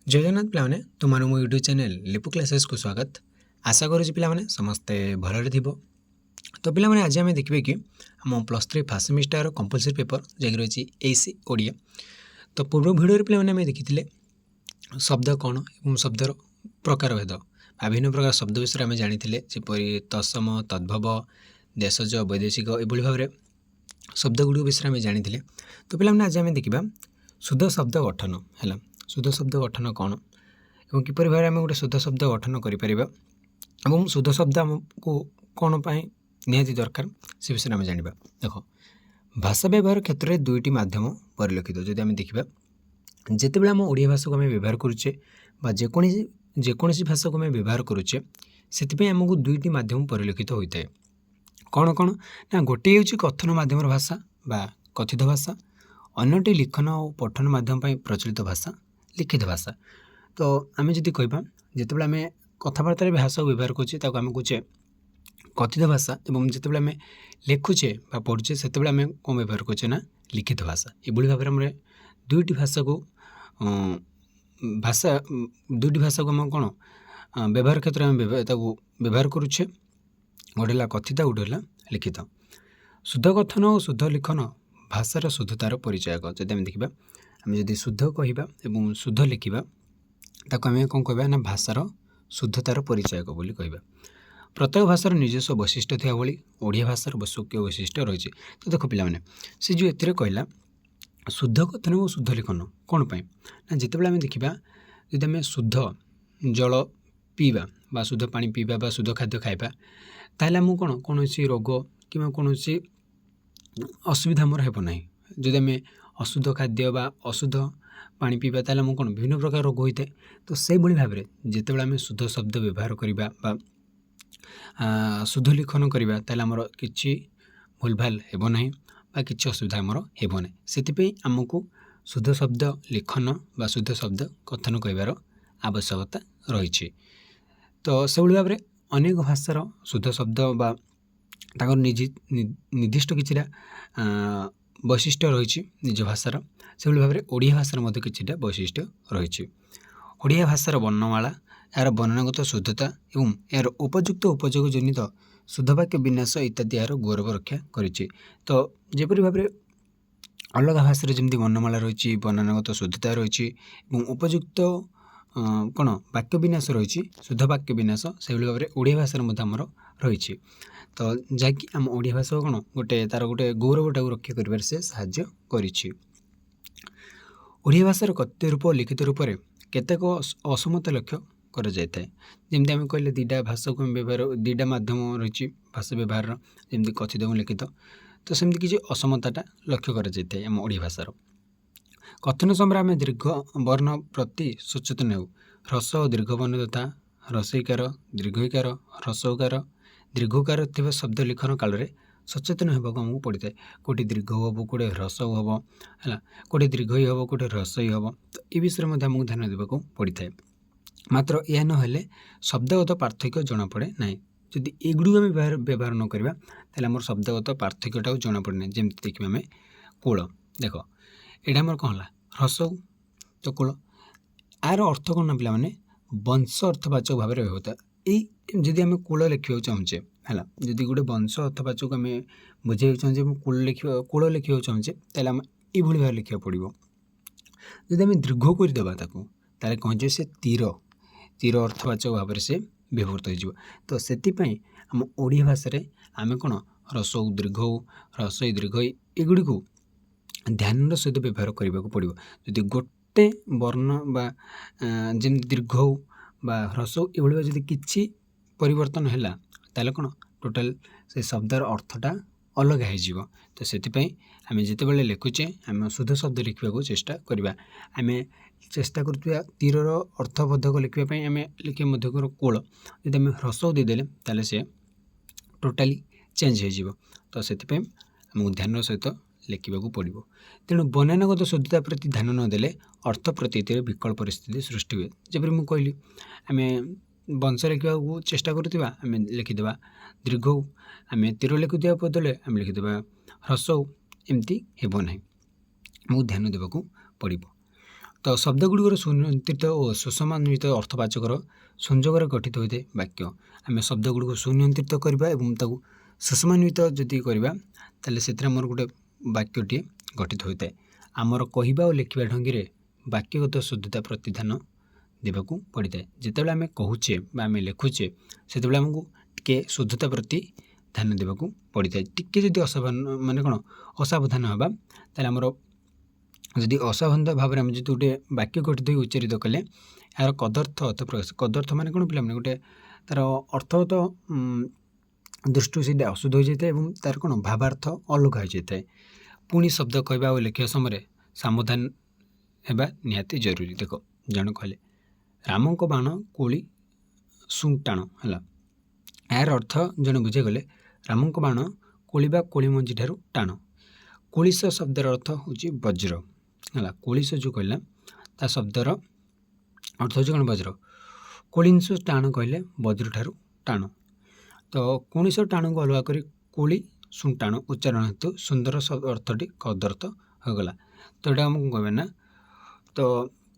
जय जगन्नाथ पिलाने तुम मो यूट्यूब चैनल लिपु क्लासेस को स्वागत। आशा करुँच पिलाने समस्ते भलरे थिबो। तो पिलाने आज आम देखिए कि आम +3 फर्स्ट सेमिस्टर कंपलसरी पेपर जैक रही एसी ओडिया। तो पूर्व भिडियो पिलाने आम देखी शब्द कौन और शब्दर प्रकार भेद विभिन्न प्रकार शब्द विषय आम जानी जपरी तत्सम तद्भव देशज वैदेशिक एभली भाव शब्द गुड़ विषय आम जानी। तो पिलाने आज आम देखा शुद्ध शब्द गठन है। शुद्ध शब्द गठन कौन और किपर भाव में गोटे शुद्ध शब्द गठन कर शुद्ध शब्द आमको कौन निहाती दरकार से विषय आम जाना। देख भाषा व्यवहार क्षेत्र में दुईटी माध्यम परिलक्षित जदि आम देखा जिते आम ओडिया भाषा को आम व्यवहार करुचे जेकोसी भाषा को आम व्यवहार करुचे से आमको दुईटी माध्यम परिलक्षित होता है। कौन कौन ना गोटे हूँ कथन माध्यम भाषा बा कथित भाषा अन्यटी लिखन और पठन माध्यम प्रचलित भाषा लिखित भाषा। तो आम जदि कह जिते आम कथबार्तार भाषा व्यवहार करुचे आम कहे कथित भाषा और जिते आम लिखुचे पढ़ुचे से आम कौन व्यवहार करुचे ना लिखित भाषा। ये भाव में दुईटी भाषा को दुईटी भाषा को आम कौन व्यवहार क्षेत्र में व्यवहार करुचे गोटे कथित गोटे लिखित। शुद्ध कथन और शुद्ध लिखन भाषार शुद्धतार परिचयक जब आम देखा आम जब शुद्ध कह शुद्ध लिखा ताको आम कौन कह ना भाषार शुद्धतार परिचयक बोली कह। प्रत्येक भाषार निजस्व वैशिष्ट्य था भाई ओडिया भाषार स्वकीय वैशिष्ट्य रही। तो देख पिलाने से जो एथिरे कहला शुद्ध कथन और शुद्ध लिखन कौन पाई ना जिते आम देखा जब आम शुद्ध जल पीवा बा शुद्ध पानी पीवा बा शुद्ध खाद्य खाइबा ताहले आमको कौन कौन रोग कि कौन असुविधा मोर हेब ना। जदि आम अशुद्ध खाद्य बा अशुद्ध पानी पीवा ताहले आमको कौन विभिन्न प्रकार रोग होता है। तो से भाव में जिते आम शुद्ध शब्द व्यवहार करवा शुद्ध लिखन करवा ताहले आमर किछि भूल भाल हेब ना बा किछि असुविधा आमर हेब ना। से आमको शुद्ध शब्द लिखन बा शुद्ध शब्द कथन कहबार आवश्यकता रही। तो से भाव में अनेक भाषार शुद्ध शब्द बा निर्दिष्ट कि वैशिष्ट्य रही निज भाषार से भाव में ओडिया भाषार कि वैशिष्ट्य रही। ओडिया भाषार वर्णमाला यार वर्णनागत शुद्धता और यार उपयुक्त उपयोग जनित शुद्ध वाक्य विन्यास इत्यादि यार गौरव रक्षा करिछि। तो जेपरि भाव में अलग भाषा जमी वर्णमाला रही वर्णनागत शुद्धता रही उपयुक्त कौन वाक्य विन्यास रही शुद्ध वाक्य विन्यास से भाव में ओडिया भाषार आमर रही। तो जहाँकि आम ओडिया भाषा कौन गोटे तार गोटे गौरवटा रक्षा कर साहाय्य करिछि। ओडिया भाषार कथित रूप और लिखित रूप में केतेक असमता लक्ष्य कर जाए। जमी आम कहले दुईटा भाषा को व्यवहार दुईटा माध्यम रही भाषा व्यवहार जमी कथित और लिखित। तो सेमती किसी असमताटा लक्ष्य कर जाए आम ओडिया भाषार। कथन समय आम दीर्घ वर्ण प्रति सचेतन हो ह्रस्व और दीर्घ वर्ण तथा ह्रस्वईकार दीर्घईकार ह्रस्वकार दीर्घकार थी शब्द लिखन काल में सचेतन होगा आमको पड़ता है। कौटे दीर्घ हम कौटे ह्रस्व हम है कौटे दीर्घ ही हम कौटे ह्रस्व ही हम। तो ये विषय में आमको ध्यान देवाक पड़ता है। मात्र यह नहेले शब्दगत पार्थक्य जना पड़े ना। जदि एगुड़ी आम व्यवहार न करवा ताहले आमर शब्दगत पार्थक्यटा जना पड़े ना। जमी देखिए आम कूल देख यहाँ आमर कौन है ह्रस्व तो कूल यार अर्थ कौन ना पिला माने वंश अर्थवाचक भाव में होता है। जदि आम कूल लिखा चाहूचे है जदि गोटे वंश अर्थवाचक आम बुझे चाहूँचे कूल लिखा चाहूचे ताहले आम ये भाव लिखा पड़ो। जदि आम दीर्घ करदे ताहले कहे से तीर तीर अर्थवाचक भाव में से व्यवहृत हो। तो से आम ओडिया भाषा आम कौन ह्रस्व दीर्घ ह्रस्व दीर्घ एगुड़ी को ध्यान सहित व्यवहार करने को पड़ो। जदि गोटे वर्ण बा जमी दीर्घ बा ह्रस्व ये जदि किसी परिवर्तन है ताले कौन टोटाल से शब्दर अर्थटा अलग हो। तो से आम जिते लिखुचे आम शुद्ध शब्द लिखा चेष्टा करवा। आम चेष्टा करुवा तीर अर्थबोधक लिखापी आम लिखे मध्यकर कूल जब आम ह्रस्व देदेले ताले से टोटाली चेंज हो। तो से आमको ध्यान सहित लिखा पड़ो। तेणु वर्णनागत शुद्धता प्रति ध्यान नदेले अर्थ प्रतीतिर विकल परिस्थिति सृष्टि हुए। जबरी मुझे कहली आम वंश लिखा चेष्टा करुवा आम लिखिदेवा दीर्घ आम तीर लिखुवा बदले आम लिखिदेवा ह्रस्व एमती हेब ना। आमको ध्यान देवाक पड़ो। ତ ଶବ୍ଦଗୁଡ଼ିକର ସୁନିୟନ୍ତ୍ରିତ ଓ ସୁସମାନ୍ୱିତ ଅର୍ଥବାଚକର ସଂଯୋଗରେ ଗଠିତ ହୋଇଥାଏ ବାକ୍ୟ। ଆମେ ଶବ୍ଦଗୁଡ଼ିକୁ ସୁନିୟନ୍ତ୍ରିତ କରିବା ଏବଂ ତାକୁ ସୁସମାନ୍ୱିତ ଯଦି କରିବା ତାହେଲେ ସେଥିରେ ଆମର ଗୋଟେ ବାକ୍ୟଟିଏ ଗଠିତ ହୋଇଥାଏ। ଆମର କହିବା ଓ ଲେଖିବା ଢଙ୍ଗିରେ ବାକ୍ୟଗତ ଶୁଦ୍ଧତା ପ୍ରତି ଧ୍ୟାନ ଦେବାକୁ ପଡ଼ିଥାଏ। ଯେତେବେଳେ ଆମେ କହୁଛେ ବା ଆମେ ଲେଖୁଛେ ସେତେବେଳେ ଆମକୁ ଟିକେ ଶୁଦ୍ଧତା ପ୍ରତି ଧ୍ୟାନ ଦେବାକୁ ପଡ଼ିଥାଏ। ଟିକେ ଯଦି ଅସାବଧାନ ହେବା ତାହେଲେ ଆମର ଯଦି ଅସାବଧାନ ଭାବରେ ଆମେ ଯଦି ଗୋଟେ ବାକ୍ୟ ଗଠିତ ହୋଇ ଉଚ୍ଚାରିତ କଲେ ଏହାର କଦର୍ଥ ଅର୍ଥ ପ୍ରକାଶ। କଦର୍ଥ ମାନେ କ'ଣ ପିଲାମାନେ ଗୋଟେ ତା'ର ଅର୍ଥଗତ ଦୃଷ୍ଟିରୁ ସେଇଟା ଅଶୁଦ୍ଧ ହୋଇଯାଇଥାଏ ଏବଂ ତା'ର କ'ଣ ଭାବାର୍ଥ ଅଲଗା ହୋଇଯାଇଥାଏ। ପୁଣି ଶବ୍ଦ କହିବା ଓ ଲେଖିବା ସମୟରେ ସାବଧାନ ହେବା ନିହାତି ଜରୁରୀ। ଦେଖ ଜଣେ କହିଲେ ରାମଙ୍କ ବାଣ କୋଳି ସୁଟାଣ ହେଲା। ଏହାର ଅର୍ଥ ଜଣେ ବୁଝିଗଲେ ରାମଙ୍କ ବାଣ କୋଳି ବା କୋଳି ମଞ୍ଜି ଠାରୁ ଟାଣ। କୋଳିଶ ଶବ୍ଦର ଅର୍ଥ ହେଉଛି ବଜ୍ର ହେଲା। କୋଳିଶ ଯେଉଁ କହିଲା ତା ଶବ୍ଦର ଅର୍ଥ ହେଉଛି କ'ଣ ବଜ୍ର। କୋଳିଂଶ ଟାଣ କହିଲେ ବଜ୍ର ଠାରୁ ଟାଣ। ତ କୌଣସି ଟାଣକୁ ଅଲଗା କରି କୋଳି ସୁଟାଣ ଉଚ୍ଚାରଣ ହେତୁ ସୁନ୍ଦର ଅର୍ଥଟି କଦର୍ଥ ହୋଇଗଲା। ତ ଏଇଟା ଆମକୁ କହିବେ ନା ତ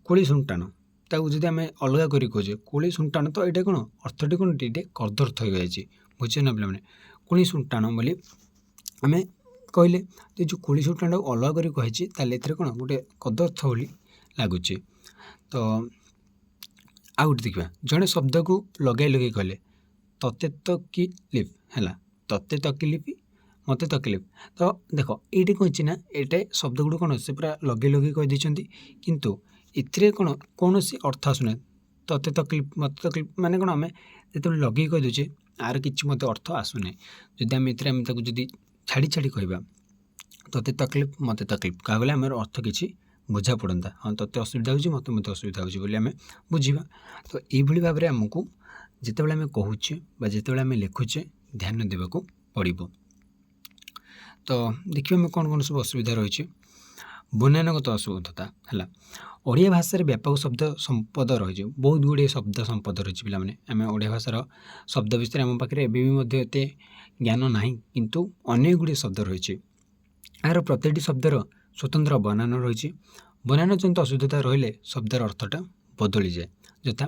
କୋଳି ସୁଟାଣ ତାକୁ ଯଦି ଆମେ ଅଲଗା କରି କହୁଛେ କୋଳି ସୁଟାଣ ତ ଏଇଟା କ'ଣ ଅର୍ଥଟି କ'ଣ ଟିକେ କଦର୍ଥ ହୋଇଯାଇଛି। ବୁଝିଛ ନା ପିଲାମାନେ। କୋଳି ସୁଟାଣ ବୋଲି ଆମେ କହିଲେ ତ ଯେଉଁ କୋଳି ସୁଟାଣଟାକୁ ଅଲଗା କରି କହିଛି ତାହେଲେ ଏଥିରେ କ'ଣ ଗୋଟେ କଦର୍ଥ ବୋଲି ଲାଗୁଛି। ତ ଆଉ ଗୋଟେ ଦେଖିବା ଜଣେ ଶବ୍ଦକୁ ଲଗାଇ ଲଗାଇ କହିଲେ ତତେ ତକିଲିଫ ହେଲା। ତତେ ତକିଲିଫ ମୋତେ ତକିଲିଫ। ତ ଦେଖ ଏଇଠି କ'ଣ ହେଇଛି ନା ଏଇଟା ଶବ୍ଦ ଗୁଡ଼ିକ କ'ଣ ସେ ପୁରା ଲଗେଇ ଲଗେଇ କହିଦେଇଛନ୍ତି କିନ୍ତୁ ଏଥିରେ କ'ଣ କୌଣସି ଅର୍ଥ ଆସୁନାହିଁ। ତତେ ତକଲିଫ ମୋତେ ତକଲିଫ ମାନେ କ'ଣ ଆମେ ଯେତେବେଳେ ଲଗେଇ କହିଦେଉଛେ ଆର କିଛି ମଧ୍ୟ ଅର୍ଥ ଆସୁନାହିଁ। ଯଦି ଆମେ ଏଥିରେ ଆମେ ତାକୁ ଯଦି ଛାଡ଼ି ଛାଡ଼ି କହିବା ତତେ ତକଲିଫ ମୋତେ ତକଲିଫ କହିଲେ ଆମର ଅର୍ଥ କିଛି ବୁଝା ପଡ଼ନ୍ତା। ହଁ ତତେ ଅସୁବିଧା ହେଉଛି ମୋତେ ମଧ୍ୟ ଅସୁବିଧା ହେଉଛି ବୋଲି ଆମେ ବୁଝିବା। ତ ଏଇଭଳି ଭାବରେ ଆମକୁ ଯେତେବେଳେ ଆମେ କହୁଛେ ବା ଯେତେବେଳେ ଆମେ ଲେଖୁଛେ ଧ୍ୟାନ ଦେବାକୁ ପଡ଼ିବ। ତ ଦେଖିବା ଆମେ କ'ଣ କ'ଣ ସବୁ ଅସୁବିଧା ରହିଛି। ବନାନଗତ ଅଶୁଦ୍ଧତା ହେଲା। ଓଡ଼ିଆ ଭାଷାରେ ବ୍ୟାପକ ଶବ୍ଦ ସମ୍ପଦ ରହିଛି। ବହୁତ ଗୁଡ଼ିଏ ଶବ୍ଦ ସମ୍ପଦ ରହିଛି ପିଲାମାନେ। ଆମେ ଓଡ଼ିଆ ଭାଷାର ଶବ୍ଦ ବିଷୟରେ ଆମ ପାଖରେ ଏବେ ବି ମଧ୍ୟ ଏତେ ଜ୍ଞାନ ନାହିଁ କିନ୍ତୁ ଅନେକ ଗୁଡ଼ିଏ ଶବ୍ଦ ରହିଛି। ଏହାର ପ୍ରତିଟି ଶବ୍ଦର ସ୍ୱତନ୍ତ୍ର ବନାନ ରହିଛି। ବନାନଜନିତ ଅଶୁଦ୍ଧତା ରହିଲେ ଶବ୍ଦର ଅର୍ଥଟା ବଦଳିଯାଏ। ଯଥା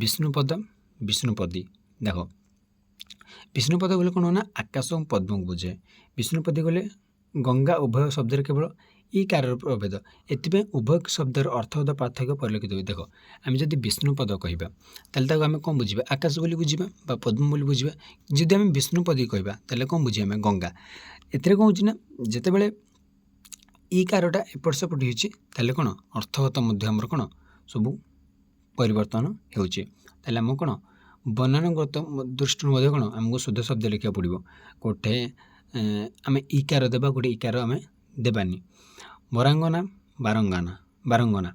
ବିଷ୍ଣୁପଦ ବିଷ୍ଣୁପଦୀ। ଦେଖ ବିଷ୍ଣୁପଦ ବୋଲେ କ'ଣ ନା ଆକାଶ ଏବଂ ପଦ୍ମକୁ ବୁଝାଏ। ବିଷ୍ଣୁପଦୀ ଗଲେ ଗଙ୍ଗା ଉଭୟ ଶବ୍ଦରେ କେବଳ ଇ କାରର ପ୍ରଭେଦ। ଏଥିପାଇଁ ଉଭୟ ଶବ୍ଦର ଅର୍ଥଗତ ପାର୍ଥକ୍ୟ ପରିଲକ୍ଷିତ ହୁଏ। ଦେଖ ଆମେ ଯଦି ବିଷ୍ଣୁପଦ କହିବା ତାହେଲେ ତାକୁ ଆମେ କ'ଣ ବୁଝିବା ଆକାଶ ବୋଲି ବୁଝିବା ବା ପଦ୍ମ ବୋଲି ବୁଝିବା। ଯଦି ଆମେ ବିଷ୍ଣୁପଦୀ କହିବା ତାହେଲେ କ'ଣ ବୁଝିବା ଆମେ ଗଙ୍ଗା। ଏଥିରେ କ'ଣ ହେଉଛି ନା ଯେତେବେଳେ ଇ କାରଟା ଏପଟ ସେପଟ ହେଉଛି ତାହେଲେ କ'ଣ ଅର୍ଥଗତ ମଧ୍ୟ ଆମର କ'ଣ ସବୁ ପରିବର୍ତ୍ତନ ହେଉଛି। ତାହେଲେ ଆମକୁ କ'ଣ ବନାନଗତ ଦୃଷ୍ଟିରୁ ମଧ୍ୟ କ'ଣ ଆମକୁ ଶୁଦ୍ଧ ଶବ୍ଦ ଲେଖିବାକୁ ପଡ଼ିବ। ଗୋଟେ ଆମେ ଇକାର ଦେବା ଗୋଟେ ଇକାର ଆମେ ଦେବାନି। ବରାଙ୍ଗନା ବାରଙ୍ଗନା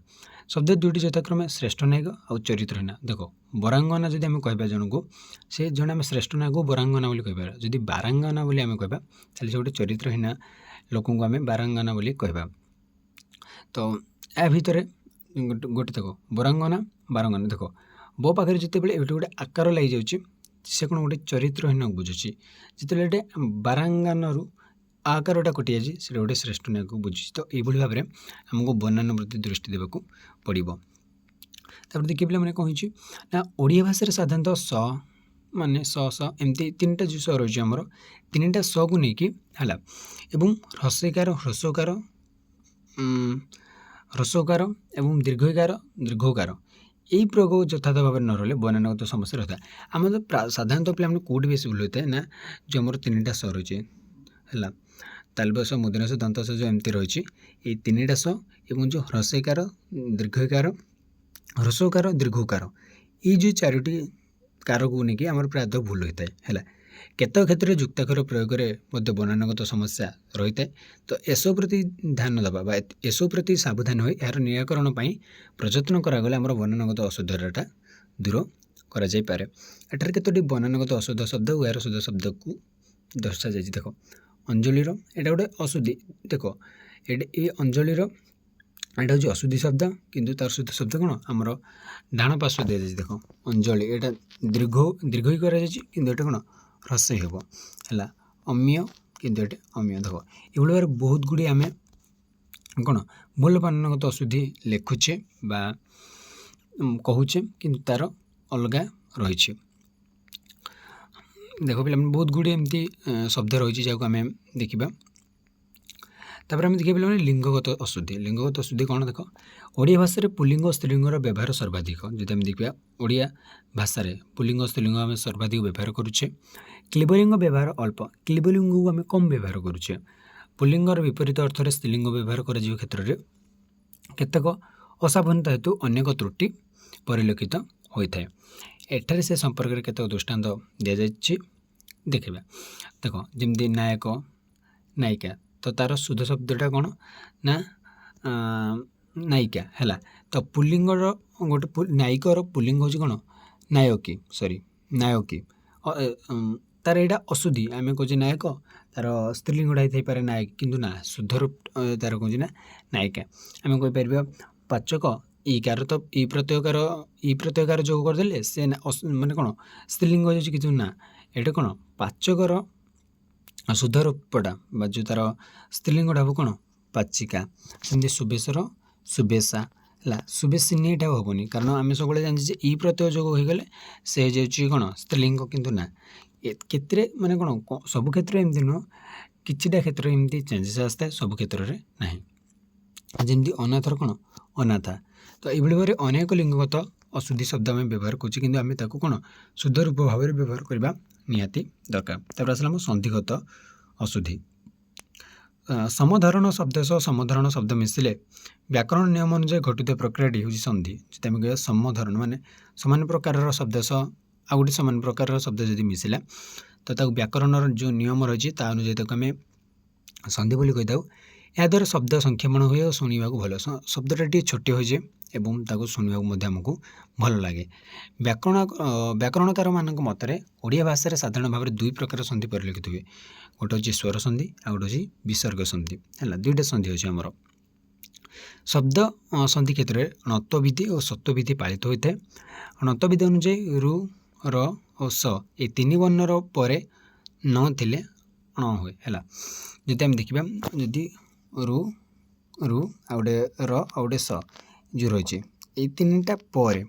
ଶବ୍ଦ ଦୁଇଟି ଯଥାକ୍ରମେ ଶ୍ରେଷ୍ଠ ନାୟକ ଆଉ ଚରିତ୍ରହୀନା। ଦେଖ ବରାଙ୍ଗନା ଯଦି ଆମେ କହିବା ଜଣକୁ ସେ ଜଣେ ଆମେ ଶ୍ରେଷ୍ଠ ନାୟକକୁ ବରାଙ୍ଗନା ବୋଲି କହିପାରିବା। ଯଦି ବାରାଙ୍ଗନା ବୋଲି ଆମେ କହିବା ତାହେଲେ ସେ ଗୋଟେ ଚରିତ୍ରହୀନା ଲୋକଙ୍କୁ ଆମେ ବାରାଙ୍ଗନା ବୋଲି କହିବା। ତ ଏହା ଭିତରେ ଗୋଟେ ଦେଖ ବରାଙ୍ଗନା ବାରଙ୍ଗନା ଦେଖ ବ ପାଖରେ ଯେତେବେଳେ ଏଠି ଗୋଟେ ଆକାର ଲାଗିଯାଉଛି ସେ କ'ଣ ଗୋଟେ ଚରିତ୍ରହୀନକୁ ବୁଝୁଛି। ଯେତେବେଳେ ଏଠି ବାରାଙ୍ଗାନାରୁ ଆକାରଟା କଟିଯାଇଛି ସେଇଟା ଗୋଟେ ଶ୍ରେଷ୍ଠ ନାୟକକୁ ବୁଝୁଛି। ତ ଏଇଭଳି ଭାବରେ ଆମକୁ ବନାନ ପ୍ରତି ଦୃଷ୍ଟି ଦେବାକୁ ପଡ଼ିବ। ତାପରେ ଦେଖିବା ପିଲାମାନେ କ'ଣ ହେଇଛି ନା ଓଡ଼ିଆ ଭାଷାରେ ସାଧାରଣତଃ ସ ମାନେ ସ ଏମିତି ତିନିଟା ଯେଉଁ ସ ରହିଛି ଆମର ତିନିଟା ସକୁ ନେଇକି ହେଲା ଏବଂ ହ୍ରସ୍ୱଇକାର ହ୍ରସ୍ୱକାର ଏବଂ ଦୀର୍ଘକାର ଏହି ପ୍ରୟୋଗ ଯଥାର୍ଥ ଭାବରେ ନ ରହିଲେ ବନାନଗତ ସମସ୍ୟା ରହିଥାଏ। ଆମର ସାଧାରଣତଃ ପିଲାମାନେ କେଉଁଠି ବେଶୀ ଭୁଲ ହୋଇଥାଏ ନା ଯେଉଁ ଆମର ତିନିଟା ସ ରହିଛି ହେଲା ତାଲବସ ମୁଦ୍ରାସ ଦନ୍ତସ ଯେଉଁ ଏମିତି ରହିଛି ଏଇ ତିନିଟା ସ ଏବଂ ଯେଉଁ ହ୍ରସ୍ୱଇକାର ଦୀର୍ଘକାର ଏଇ ଯେଉଁ ଚାରୋଟି କାରକୁ ନେଇକି ଆମର ପ୍ରାୟତଃ ଭୁଲ ହୋଇଥାଏ ହେଲା। କେତେକ କ୍ଷେତ୍ରରେ ଯୁକ୍ତାକ୍ଷର ପ୍ରୟୋଗରେ ମଧ୍ୟ ବନାନଗତ ସମସ୍ୟା ରହିଥାଏ। ତ ଏସବୁ ପ୍ରତି ଧ୍ୟାନ ଦେବା ବା ଏସବୁ ପ୍ରତି ସାବଧାନ ହୋଇ ଏହାର ନିରାକରଣ ପାଇଁ ପ୍ରଯତ୍ନ କରାଗଲେ ଆମର ବନାନଗତ ଅଶୁଦ୍ଧତାଟା ଦୂର କରାଯାଇପାରେ। ଏଠାରେ କେତୋଟି ବନାନଗତ ଅଶୁଦ୍ଧ ଶବ୍ଦ ଓ ଏହାର ଶୁଦ୍ଧ ଶବ୍ଦକୁ ଦର୍ଶାଯାଇଛି। ଦେଖ ଅଞ୍ଜଳିର ଏଇଟା ଗୋଟେ ଅଶୁଦ୍ଧି। ଦେଖ ଏ ଅଞ୍ଜଳିର ଏଇଟା ହେଉଛି ଅଶୁଦ୍ଧି ଶବ୍ଦ କିନ୍ତୁ ତାର ଶୁଦ୍ଧ ଶବ୍ଦ କ'ଣ ଆମର ଡାହାଣ ପାର୍ଶ୍ୱ ଦିଆଯାଇଛି। ଦେଖ ଅଞ୍ଜଳି ଏଇଟା ଦୀର୍ଘ କରାଯାଇଛି କିନ୍ତୁ ଏଇଟା କ'ଣ ହ୍ରସ୍ୱ ହେବ ହେଲା। ଅମ୍ୟ କିନ୍ତୁ ଏଠି ଅମ୍ୟ। ଦେଖ ଏଭଳି ଭାବରେ ବହୁତ ଗୁଡ଼ିଏ ଆମେ କ'ଣ ମୂଳ ବର୍ଣ୍ଣନାଗତ ଅଶୁଦ୍ଧି ଲେଖୁଛେ ବା କହୁଛେ କିନ୍ତୁ ତା'ର ଅଲଗା ରହିଛି। ଦେଖ ପିଲାମାନେ ବହୁତ ଗୁଡ଼ିଏ ଏମିତି ଶବ୍ଦ ରହିଛି ଯାହାକୁ ଆମେ ଦେଖିବା। ତାପରେ ଆମେ ଦେଖିବା ପିଲାମାନେ ଲିଙ୍ଗଗତ ଅଶୁଦ୍ଧି। ଲିଙ୍ଗଗତ ଅଶୁଦ୍ଧି କ'ଣ ଦେଖ, ଓଡ଼ିଆ ଭାଷାରେ ପୁଲ୍ଲିଙ୍ଗ ଓ ସ୍ତ୍ରୀଲିଙ୍ଗର ବ୍ୟବହାର ସର୍ବାଧିକ। ଯଦି ଆମେ ଦେଖିବା ଓଡ଼ିଆ ଭାଷାରେ ପୁଲ୍ଲିଙ୍ଗ ସ୍ତ୍ରୀଲିଙ୍ଗ ଆମେ ସର୍ବାଧିକ ବ୍ୟବହାର କରୁଛେ। କ୍ଲିବଲିଙ୍ଗ ବ୍ୟବହାର ଅଳ୍ପ, କ୍ଲିବଲିଙ୍ଗକୁ ଆମେ କମ୍ ବ୍ୟବହାର କରୁଛେ। ପୁଲ୍ଲିଙ୍ଗର ବିପରୀତ ଅର୍ଥରେ ସ୍ତ୍ରୀଲିଙ୍ଗ ବ୍ୟବହାର କରାଯିବା କ୍ଷେତ୍ରରେ କେତେକ ଅସାବଧାନତା ହେତୁ ଅନେକ ତ୍ରୁଟି ପରିଲକ୍ଷିତ ହୋଇଥାଏ। ଏଠାରେ ସେ ସମ୍ପର୍କରେ କେତେକ ଦୃଷ୍ଟାନ୍ତ ଦିଆଯାଇଛି, ଦେଖିବା। ଦେଖ ଯେମିତି ନାୟକ, ନାୟିକା, ତ ତା'ର ଶୁଦ୍ଧ ଶବ୍ଦଟା କ'ଣ ନା ନାୟିକା ହେଲା। ତ ପୁଲ୍ଲିଙ୍ଗର ଗୋଟେ ନାୟିକର ପୁଲ୍ଲିଙ୍ଗ ହେଉଛି କ'ଣ ନାୟକୀ, ନାୟକୀ। ତା'ର ଏଇଟା ଅଶୁଦ୍ଧି, ଆମେ କହୁଛେ ନାୟକ, ତା'ର ସ୍ତ୍ରୀଲିଙ୍ଗଟା ହେଇଥାଇପାରେ ନାୟକ, କିନ୍ତୁ ନା ଶୁଦ୍ଧ ରୂପ ତା'ର କହୁଛି ନା ନାୟିକା। ଆମେ କହିପାରିବା ପାଚକ ଇକାର, ତ ଇ ପ୍ରତ୍ୟୟକାର ଯୋଗ କରିଦେଲେ ସେ ମାନେ କ'ଣ ସ୍ତ୍ରୀଲିଙ୍ଗ ହେଇଯାଉଛି, କିନ୍ତୁ ନା ଏଇଟା କ'ଣ ପାଚକର ଶୁଦ୍ଧ ରୂପଟା ବା ଯେଉଁ ତା'ର ସ୍ତ୍ରୀଲିଙ୍ଗଟା ହେବ କ'ଣ ପାଚିକା। ସେମିତି ସୁବେଶର ସୁବେଶା ହେଲା, ସୁବେଶିନୀ ଏଇଟା ହେବନି, କାରଣ ଆମେ ସବୁବେଳେ ଜାଣିଛେ ଯେ ଇ ପ୍ରତ୍ୟୟ ଯୋଗ ହୋଇଗଲେ ସେ ହେଇଯାଉଛି କ'ଣ ସ୍ତ୍ରୀଲିଙ୍ଗ, କିନ୍ତୁ ନା କେତେରେ ମାନେ କ'ଣ ସବୁ କ୍ଷେତ୍ରରେ ଏମିତି ନୁହଁ, କିଛିଟା କ୍ଷେତ୍ରରେ ଏମିତି ଚେଞ୍ଜେସ୍ ଆସିଥାଏ, ସବୁ କ୍ଷେତ୍ରରେ ନାହିଁ। ଯେମିତି ଅନାଥର କ'ଣ ଅନାଥା। ତ ଏଇଭଳି ଭାବରେ ଅନେକ ଲିଙ୍ଗଗତ ଅଶୁଦ୍ଧି ଶବ୍ଦ ଆମେ ବ୍ୟବହାର କରୁଛେ, କିନ୍ତୁ ଆମେ ତାକୁ କ'ଣ ଶୁଦ୍ଧ ରୂପ ଭାବରେ ବ୍ୟବହାର କରିବା ନିହାତି ଦରକାର। ତାପରେ ଆସିଲା ଆମ ସନ୍ଧିଗତ ଅଶୁଦ୍ଧି। ସମଧାରଣ ଶବ୍ଦ ସହ ସମଧାରଣ ଶବ୍ଦ ମିଶିଲେ ବ୍ୟାକରଣ ନିୟମ ଅନୁଯାୟୀ ଘଟିତ ପ୍ରକ୍ରିୟାଟି ହେଉଛି ସନ୍ଧି। ଯଦି ଆମେ କହିବା ସମଧାରଣ ମାନେ ସମାନ ପ୍ରକାରର ଶବ୍ଦ ସହ ଆଉ ଗୋଟେ ସମାନ ପ୍ରକାରର ଶବ୍ଦ ଯଦି ମିଶିଲା, ତ ତାକୁ ବ୍ୟାକରଣର ଯେଉଁ ନିୟମ ରହିଛି ତା ଅନୁଯାୟୀ ତାକୁ ଆମେ ସନ୍ଧି ବୋଲି କହିଥାଉ। ଏହାଦ୍ୱାରା ଶବ୍ଦ ସଂକ୍ଷେପଣ ହୁଏ ଓ ଶୁଣିବାକୁ ଭଲ, ଶବ୍ଦଟା ଟିକେ ଛୋଟିଆ ହୋଇଯାଏ ଏବଂ ତାକୁ ଶୁଣିବାକୁ ମଧ୍ୟ ଆମକୁ ଭଲ ଲାଗେ। ବ୍ୟାକରଣକାରମାନଙ୍କ ମତରେ ଓଡ଼ିଆ ଭାଷାରେ ସାଧାରଣ ଭାବରେ ଦୁଇ ପ୍ରକାର ସନ୍ଧି ପରିଲକ୍ଷିତ ହୁଏ। ଗୋଟେ ହେଉଛି ସ୍ୱର ସନ୍ଧି, ଆଉ ଗୋଟେ ହେଉଛି ବିସର୍ଗ ସନ୍ଧି ହେଲା। ଦୁଇଟା ସନ୍ଧି ଅଛି ଆମର। ଶବ୍ଦ ସନ୍ଧି କ୍ଷେତ୍ରରେ ଣତ୍ୱବିଧି ଓ ସତ୍ତ୍ୱବିଧି ପାଳିତ ହୋଇଥାଏ। ଣତ୍ୱବିଧି ଅନୁଯାୟୀ ରୁ, ର ଓ ସ ଏ ତିନି ବର୍ଣ୍ଣର ପରେ ନ ଥିଲେ ଣ ହୁଏ ହେଲା। ଯଦି ଆମେ ଦେଖିବା, ଯଦି ରୁ ଆଉ ଗୋଟେ ର ଆଉ ଗୋଟେ ସ ଯେଉଁ ରହିଛି, ଏଇ ତିନିଟା ପରେ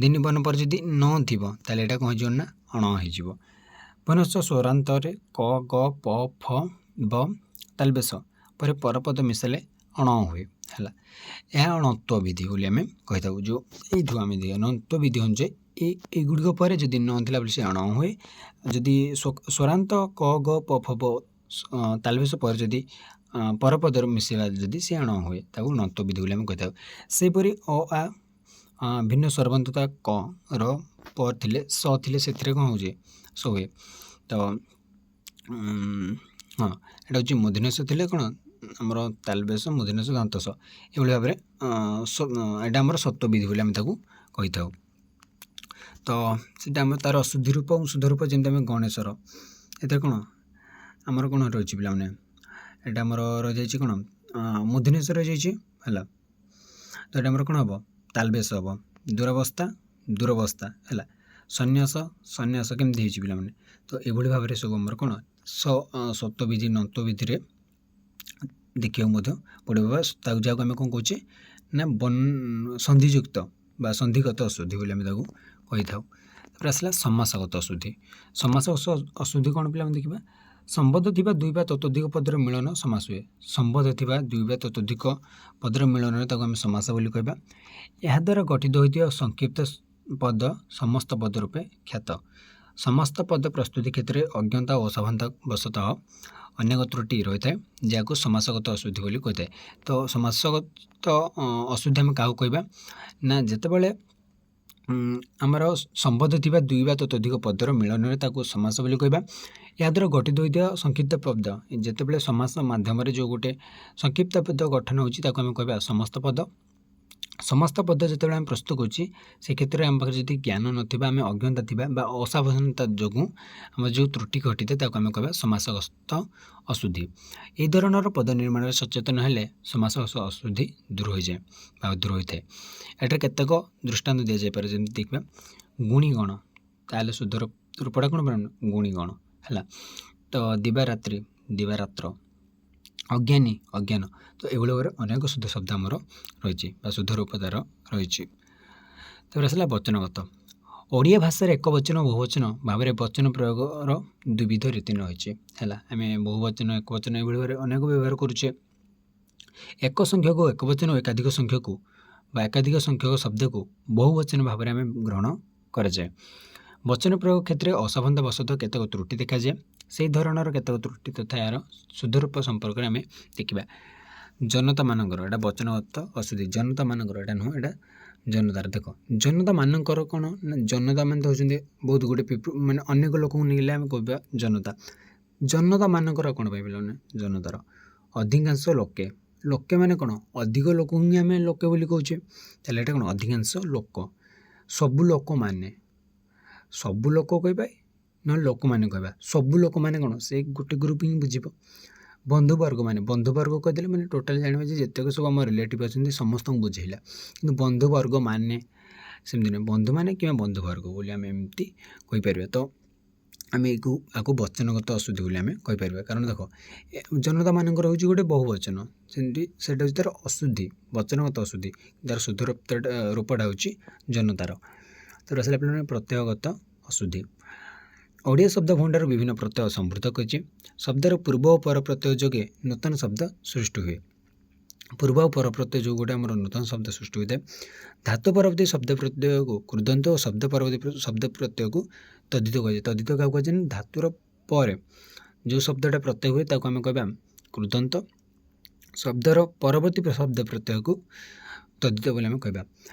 ତିନି ବର୍ଣ୍ଣ ପରେ ଯଦି ନ ଥିବ ତାହେଲେ ଏଇଟା କ'ଣ ହେଇଯିବ ନା ଅଣ ହେଇଯିବ। ପୁନଶ୍ଚ ସ୍ୱରାନ୍ତରେ କ, ଗ, ପ, ଫ, ବ ତାଲବେଶ ପରେ ପରପଦ ମିଶାଇଲେ ଅଣ ହୁଏ ହେଲା। ଏହା ଅଣତ୍ୱବିଧି ବୋଲି ଆମେ କହିଥାଉ। ଯେଉଁ ଏଇଠୁ ଆମେ ଦେଖିବା ଅଣତ୍ୱବିଧି ଅନୁଯାୟୀ ଏଇଗୁଡ଼ିକ ପରେ ଯଦି ନ ଥିଲା ବୋଲି ସେ ଅଣ ହୁଏ। ଯଦି ସ୍ୱରାନ୍ତ କ, ଗ, ପ, ଫ, ବ ତାଲବେଶ ପରେ ଯଦି ପରପଦର ମିଶାଇବା ଯଦି ସେ ଅଣ ହୁଏ, ତାକୁ ଅଣତ୍ୱବିଧି ବୋଲି ଆମେ କହିଥାଉ। ସେହିପରି ଅ ଆ ଭିନ୍ନ ସ୍ୱରବନ୍ତତା କ, ର, ପ ଥିଲେ ସ ଥିଲେ ସେଥିରେ କ'ଣ ହେଉଛି ସ ହୁଏ। ତ ହଁ, ଏଇଟା ହେଉଛି ମୂର୍ଦ୍ଧନ୍ୟ ସ ଥିଲେ କ'ଣ ଆମର ତାଲବେଶ, ମୂର୍ଦ୍ଧନ୍ୟ ସ, ଦନ୍ତ ସ, ଏଭଳି ଭାବରେ ଏଇଟା ଆମର ସତ୍ତ୍ୱବିଧି ବୋଲି ଆମେ ତାକୁ କହିଥାଉ। ତ ସେଇଟା ଆମର ତା'ର ଅଶୁଦ୍ଧି ରୂପ ଓ ଶୁଦ୍ଧ ରୂପ। ଯେମିତି ଆମେ ଗଣେଶର, ଏଥିରେ କ'ଣ ଆମର କ'ଣ ରହିଛି ପିଲାମାନେ, ଏଇଟା ଆମର ରହିଯାଇଛି କ'ଣ ମୂର୍ଦ୍ଧନ୍ୟ ସ ରହିଯାଇଛି ହେଲା। ତ ଏଇଟା ଆମର କ'ଣ ହେବ ତାଲବେଶ ହେବ। ଦୂରାବସ୍ଥା, ଦୂରବସ୍ଥା ହେଲା। ସନ୍ନ୍ୟାସ କେମିତି ହେଇଛି ପିଲାମାନେ। ତ ଏଭଳି ଭାବରେ ସବୁ ଆମର କ'ଣ ସତ୍ତ୍ୱବିଧି ନତ୍ୱବିଧିରେ ଦେଖିବାକୁ ମଧ୍ୟ ପଡ଼ିବ, ବା ତାକୁ ଯାହାକୁ ଆମେ କ'ଣ କହୁଛେ ନା ସନ୍ଧିଯୁକ୍ତ ବା ସନ୍ଧିଗତ ଅଶୁଦ୍ଧି ବୋଲି ଆମେ ତାକୁ କହିଥାଉ। ତାପରେ ଆସିଲା ସମାସଗତ ଅଶୁଦ୍ଧି। ସମାସଗତ ଅଶୁଦ୍ଧି କ'ଣ ପିଲାମାନେ ଦେଖିବା, ସମ୍ବନ୍ଧ ଥିବା ଦୁଇ ବା ତତୋଧିକ ପଦର ମିଳନ ସମାସ ହୁଏ। ସମ୍ବନ୍ଧ ଥିବା ଦୁଇ ବା ତତୋଧିକ ପଦର ମିଳନରେ ତାକୁ ଆମେ ସମାସ ବୋଲି କହିବା। ଏହାଦ୍ୱାରା ଗଠିତ ହୋଇଥିବା ସଂକ୍ଷିପ୍ତ ପଦ ସମସ୍ତ ପଦ ରୂପେ ଖ୍ୟାତ। ସମସ୍ତ ପଦ ପ୍ରସ୍ତୁତି କ୍ଷେତ୍ରରେ ଅଜ୍ଞତା ଓ ଅସାବଧାନତା ବଶତଃ ଅନେକ ତ୍ରୁଟି ରହିଥାଏ, ଯାହାକୁ ସମାସଗତ ଅଶୁଦ୍ଧି ବୋଲି କହିଥାଏ। ତ ସମାସଗତ ଅଶୁଦ୍ଧି ଆମେ କାହାକୁ କହିବା ନା, ଯେତେବେଳେ ଆମର ସମ୍ବନ୍ଧ ଥିବା ଦୁଇ ବା ତତୋଧିକ ପଦର ମିଳନରେ ତାକୁ ସମାସ ବୋଲି କହିବା। ଏହାଦ୍ୱାରା ଗଠିତ ହୋଇଥିବା ସଂକ୍ଷିପ୍ତ ପଦ, ଯେତେବେଳେ ସମାସ ମାଧ୍ୟମରେ ଯେଉଁ ଗୋଟେ ସଂକ୍ଷିପ୍ତ ପଦ ଗଠନ ହେଉଛି ତାକୁ ଆମେ କହିବା ସମସ୍ତ ପଦ। ସମସ୍ତ ପଦ ଯେତେବେଳେ ଆମେ ପ୍ରସ୍ତୁତ କରୁଛି, ସେ କ୍ଷେତ୍ରରେ ଆମ ପାଖରେ ଯଦି ଜ୍ଞାନ ନଥିବା, ଆମେ ଅଜ୍ଞତା ଥିବା ବା ଅସାବଧାନତା ଯୋଗୁଁ ଆମର ଯେଉଁ ତ୍ରୁଟି ଘଟିଥାଏ ତାକୁ ଆମେ କହିବା ସମାସଗତ ଅଶୁଦ୍ଧି। ଏହି ଧରଣର ପଦ ନିର୍ମାଣରେ ସଚେତନ ହେଲେ ସମାସଗତ ଅଶୁଦ୍ଧି ଦୂର ହୋଇଯାଏ ବା ଦୂର ହୋଇଥାଏ। ଏଠାରେ କେତେକ ଦୃଷ୍ଟାନ୍ତ ଦିଆଯାଇପାରେ। ଯେମିତି ଦେଖିବା ଗୁଣିଗଣ, ତାହେଲେ ଶୁଦ୍ଧ ରୂପଟା କ'ଣ ଗୁଣିଗଣ ହେଲା। ତ ଦିବାରାତ୍ରି, ଦିବାରାତ୍ର, ଅଜ୍ଞାନୀ ଅଜ୍ଞାନ। ତ ଏଭଳି ଭାବରେ ଅନେକ ଶୁଦ୍ଧ ଶବ୍ଦ ଆମର ରହିଛି ବା ଶୁଦ୍ଧ ରୂପ ତା'ର ରହିଛି। ତାପରେ ଆସିଲା ବଚନଗତ। ଓଡ଼ିଆ ଭାଷାରେ ଏକବଚନ ଓ ବହୁବଚନ ଭାବରେ ବଚନ ପ୍ରୟୋଗର ଦୁବିଧ ରୀତି ରହିଛି ହେଲା। ଆମେ ବହୁବଚନ ଏକବଚନ ଏଭଳି ଭାବରେ ଅନେକ ବ୍ୟବହାର କରୁଛେ। ଏକ ସଂଖ୍ୟକ ଏକବଚନ ଓ ଏକାଧିକ ସଂଖ୍ୟକୁ ବା ଏକାଧିକ ସଂଖ୍ୟକ ଶବ୍ଦକୁ ବହୁବଚନ ଭାବରେ ଆମେ ଗ୍ରହଣ କରାଯାଏ। ବଚନ ପ୍ରୟୋଗ କ୍ଷେତ୍ରରେ ଅସାବନ୍ଧ ବଶତଃ କେତେକ ତ୍ରୁଟି ଦେଖାଯାଏ। ସେହି ଧରଣର କେତେକ ତ୍ରୁଟି ତଥା ଏହାର ଶୁଦ୍ଧ ରୂପ ସମ୍ପର୍କରେ ଆମେ ଦେଖିବା। ଜନତାମାନଙ୍କର ଏଇଟା ବଚନଗତ ଅଶୁଦ୍ଧି। ଜନତାମାନଙ୍କର ଏଇଟା ନୁହଁ, ଏଇଟା ଜନତାର। ଦେଖ ଜନତାମାନଙ୍କର କ'ଣ ନା ଜନତା ମାନେ ହେଉଛନ୍ତି ବହୁତ ଗୁଡ଼ିଏ ମାନେ ଅନେକ ଲୋକଙ୍କୁ ନେଇଲେ ଆମେ କହିବା ଜନତା। ଜନତାମାନଙ୍କର କ'ଣ ପାଇଁ ପିଲାମାନେ ଜନତାର ଅଧିକାଂଶ ଲୋକେ। ଲୋକେ ମାନେ କ'ଣ ଅଧିକ ଲୋକଙ୍କୁ ହିଁ ଆମେ ଲୋକେ ବୋଲି କହୁଛେ। ତାହେଲେ ଏଇଟା କ'ଣ ଅଧିକାଂଶ ଲୋକ। ସବୁ ଲୋକମାନେ, ସବୁ ଲୋକ କହିବା ନହେଲେ ଲୋକମାନେ କହିବା। ସବୁ ଲୋକମାନେ କ'ଣ ସେଇ ଗୋଟେ ଗ୍ରୁପ ହିଁ ବୁଝିବ। ବନ୍ଧୁବର୍ଗ ମାନେ, ବନ୍ଧୁବର୍ଗ କହିଦେଲେ ମାନେ ଟୋଟାଲି ଜାଣିବା ଯେ ଯେତେକ ସବୁ ଆମ ରିଲେଟିଭ୍ ଅଛନ୍ତି ସମସ୍ତଙ୍କୁ ବୁଝେଇଲା। କିନ୍ତୁ ବନ୍ଧୁବର୍ଗ ମାନେ ସେମିତି ନୁହେଁ, ବନ୍ଧୁମାନେ କିମ୍ବା ବନ୍ଧୁବର୍ଗ ବୋଲି ଆମେ ଏମିତି କହିପାରିବା। ତ ଆମେ ଆକୁ ବଚନଗତ ଅଶୁଦ୍ଧି ବୋଲି ଆମେ କହିପାରିବା। କାରଣ ଦେଖ ଜନତାମାନଙ୍କର ହେଉଛି ଗୋଟେ ବହୁବଚନ, ସେମିତି ସେଇଟା ହେଉଛି ତା'ର ଅଶୁଦ୍ଧି, ବଚନଗତ ଅଶୁଦ୍ଧି। ତା'ର ଶୁଦ୍ଧ ରୂପଟା ହେଉଛି ଜନତାର। ତାପରେ ଆସିଲା ପିଲାମାନେ ପ୍ରତ୍ୟୟଗତ ଅଶୁଦ୍ଧି। ଓଡ଼ିଆ ଶବ୍ଦ ଭଣ୍ଡାର ବିଭିନ୍ନ ପ୍ରତ୍ୟୟ ସମୃଦ୍ଧ କରିଛି। ଶବ୍ଦର ପୂର୍ବ ଓ ପର ପ୍ରତ୍ୟୟ ଯୋଗେ ନୂତନ ଶବ୍ଦ ସୃଷ୍ଟି ହୁଏ। ପୂର୍ବ ଓ ପର ପ୍ରତ୍ୟୟ ଯୋଗୁଁ ଗୋଟେ ଆମର ନୂତନ ଶବ୍ଦ ସୃଷ୍ଟି ହୋଇଥାଏ। ଧାତୁ ପରବର୍ତ୍ତୀ ଶବ୍ଦ ପ୍ରତ୍ୟୟକୁ କୃଦନ୍ତ ଓ ଶବ୍ଦ ପରବର୍ତ୍ତୀ ଶବ୍ଦ ପ୍ରତ୍ୟୟକୁ ତଦ୍ଧିତ କୁହାଯାଏ। ତଦ୍ଧିତ କାହାକୁ କୁହାଯାଏ? ଧାତୁର ପରେ ଯେଉଁ ଶବ୍ଦଟା ପ୍ରତ୍ୟୟ ହୁଏ ତାକୁ ଆମେ କହିବା କୃଦନ୍ତ। ଶବ୍ଦର ପରବର୍ତ୍ତୀ ଶବ୍ଦ ପ୍ରତ୍ୟୟକୁ ତଦ୍ଧିତ ବୋଲି ଆମେ କହିବା।